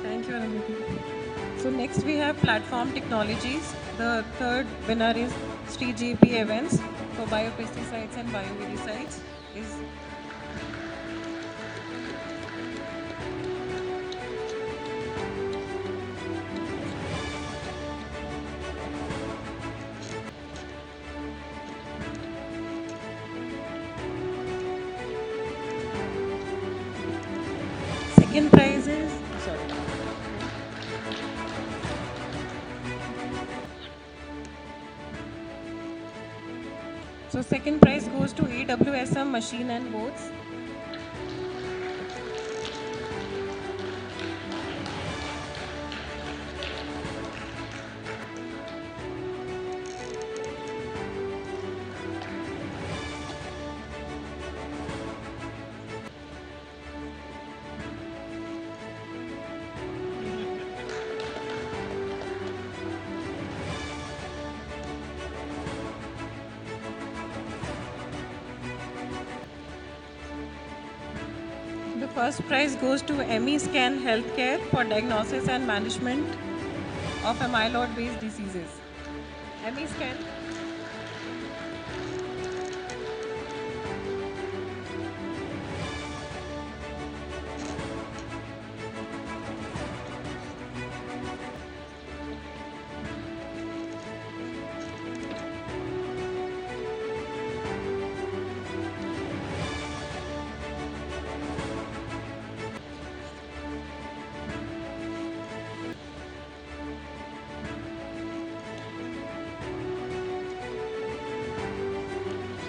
Thank you, Anamiti. So next we have Platform Technologies. The third winner is Sri JP Evans for biopesticides and bioweedicides. Second prize is, sorry. So second prize goes to AWSM Machine and Boats. The first prize goes to ME-Scan Healthcare for diagnosis and management of amyloid-based diseases. ME-Scan.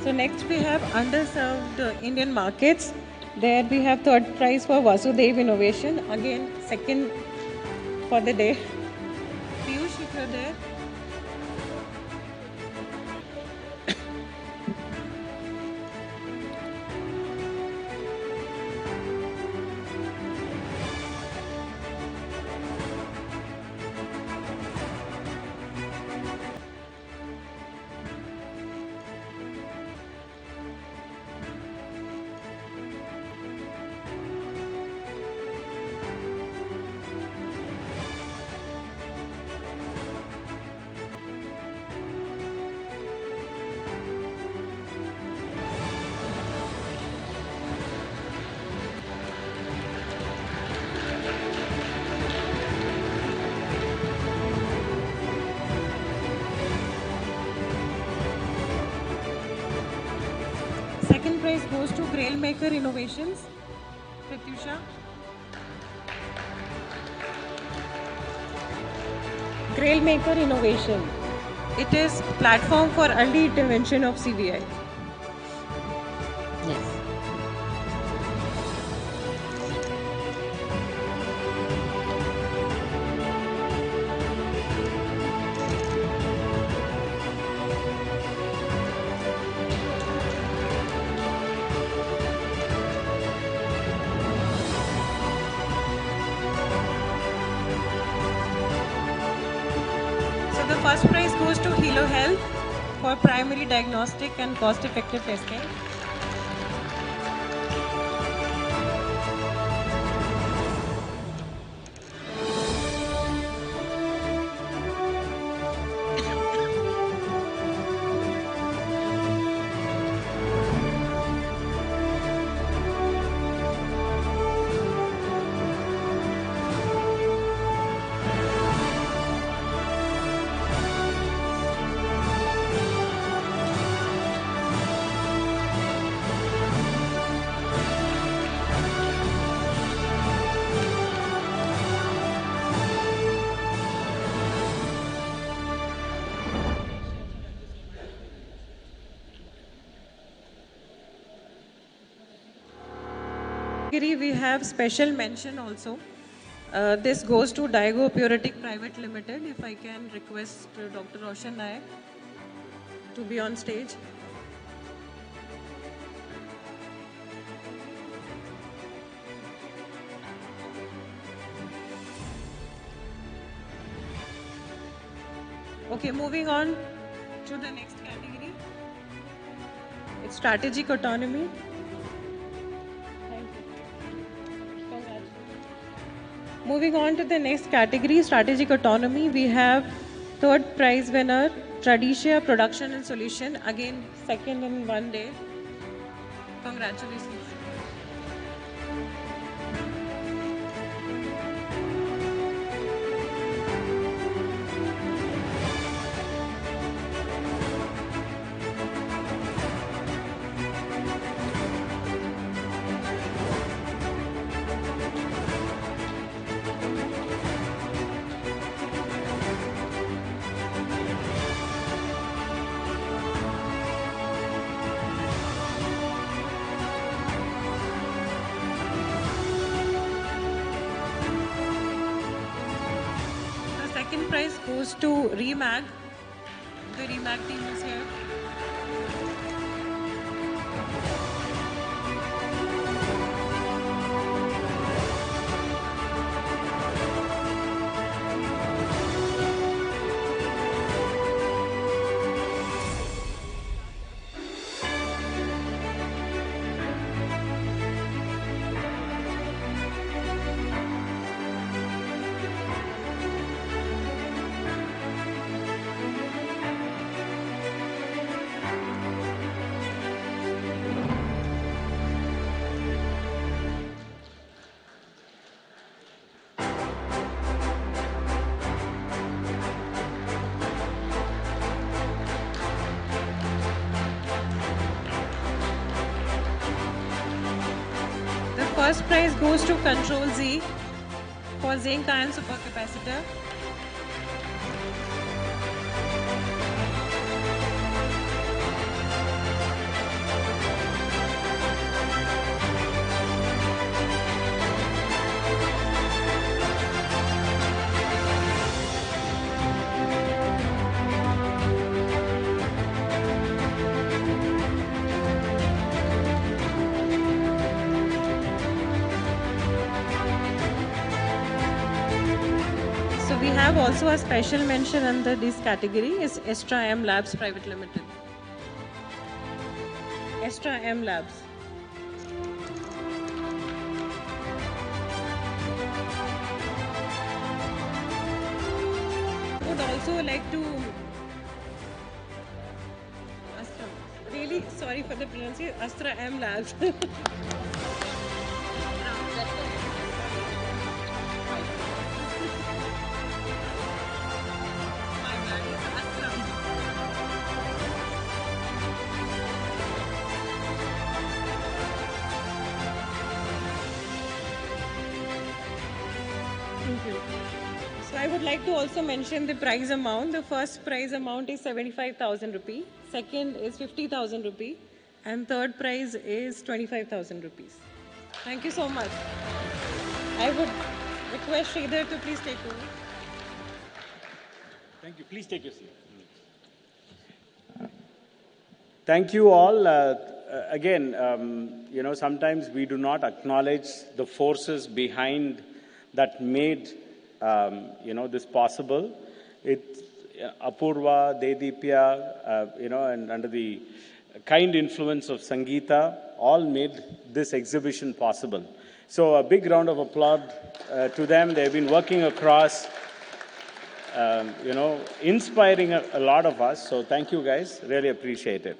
So next we have underserved Indian markets. There we have third prize for Vasudev Innovation. Again, second for the day. Piyush, if you're there. Second prize goes to Grail Maker Innovations, Pratyusha. Grail Maker Innovation. It is platform for early intervention of CVI. Yes. So the first prize goes to Hilo Health for primary diagnostic and cost-effective testing. We have special mention also. This goes to Diago Puritic Private Limited. If I can request Dr. Roshan Nayak to be on stage. Okay, moving on to the next category. It's strategic autonomy. Moving on to the next category, strategic autonomy, we have third prize winner, Traditia Production and Solution, again second in one day. Congratulations. Second prize goes to Remag. The Remag team is here. First prize goes to Control Z for zinc ion supercapacitor. We have also a special mention under this category is Astra M Labs Private Limited. Astra M Labs. I would also like to Astra. Really sorry for the pronunciation. Astra M Labs. So I would like to also mention the prize amount. The first prize amount is 75,000 rupee, second is 50,000 rupee, and third prize is 25,000 rupees. Thank you so much. I would request Sridhar to please take over. Thank you. Please take your seat. Thank you all. Again, sometimes we do not acknowledge the forces behind that made, this possible. It's Apurva, Dedipya, and under the kind influence of Sangeeta, all made this exhibition possible. So a big round of applause to them. They've been working across, inspiring a lot of us. So thank you guys. Really appreciate it.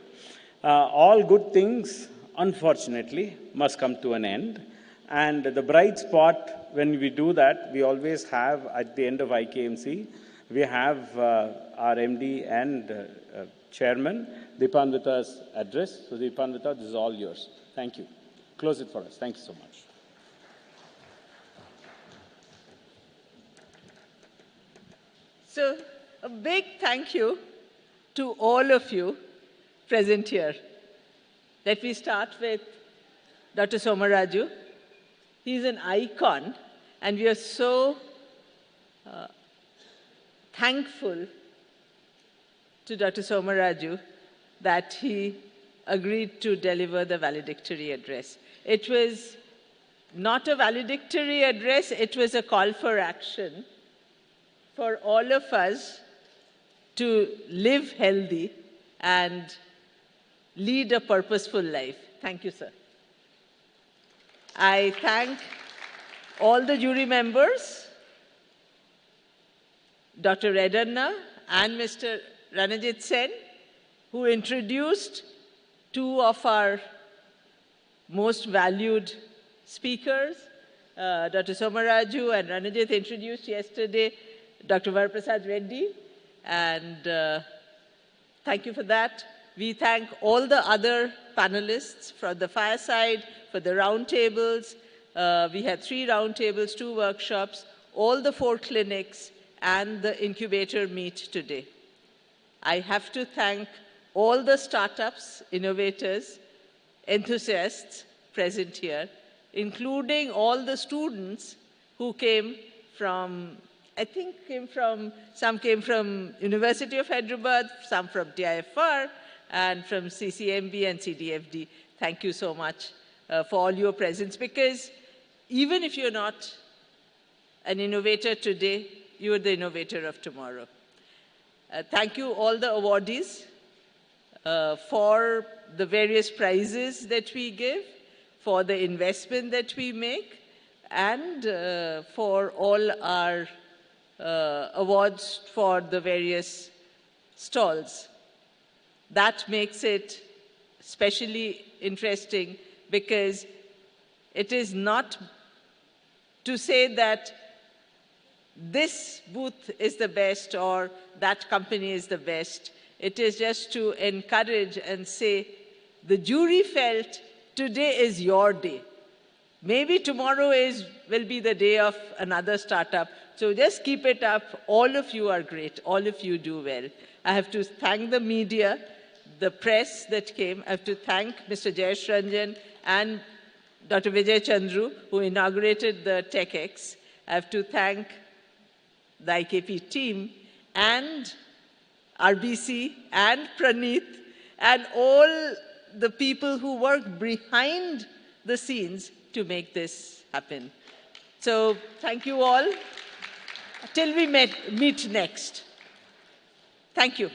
All good things, unfortunately, must come to an end. And the bright spot, when we do that, we always have, at the end of IKMC, we have our MD and Chairman, Deepanvita's address. So Deepanvita, this is all yours. Thank you. Close it for us. Thank you so much. So a big thank you to all of you present here. Let me start with Dr. Somaraju. He's an icon, and we are so thankful to Dr. Somaraju that he agreed to deliver the valedictory address. It was not a valedictory address, it was a call for action for all of us to live healthy and lead a purposeful life. Thank you, sir. I thank all the jury members, Dr. Redanna and Mr. Ranajit Sen, who introduced two of our most valued speakers. Dr. Somaraju and Ranajit introduced yesterday Dr. Varaprasad Reddy, and thank you for that. We thank all the other panelists for the fireside, for the roundtables. We had 3 roundtables, 2 workshops, all the 4 clinics, and the incubator meet today. I have to thank all the startups, innovators, enthusiasts present here, including all the students who came from, some came from University of Hyderabad, some from TIFR, and from CCMB and CDFD. Thank you so much for all your presence, because even if you're not an innovator today, you are the innovator of tomorrow. Thank you all the awardees for the various prizes that we give, for the investment that we make, and for all our awards for the various stalls. That makes it especially interesting, because it is not to say that this booth is the best or that company is the best. It is just to encourage and say, the jury felt today is your day. Maybe tomorrow will be the day of another startup. So just keep it up. All of you are great. All of you do well. I have to thank the media, the press that came. I have to thank Mr. Jayesh Ranjan and Dr. Vijay Chandru, who inaugurated the TechX. I have to thank the IKP team and RBC and Praneeth and all the people who work behind the scenes to make this happen. So thank you all. Till we meet next. Thank you.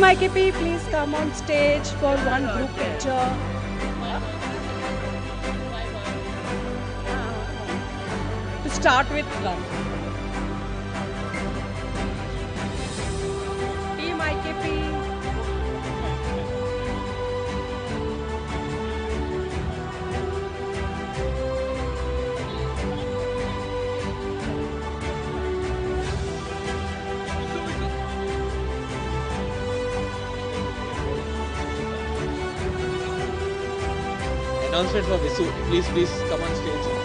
Team IKP, please come on stage for one group picture. To start with run. Team IKP. Announcement for Visu. Please come on stage.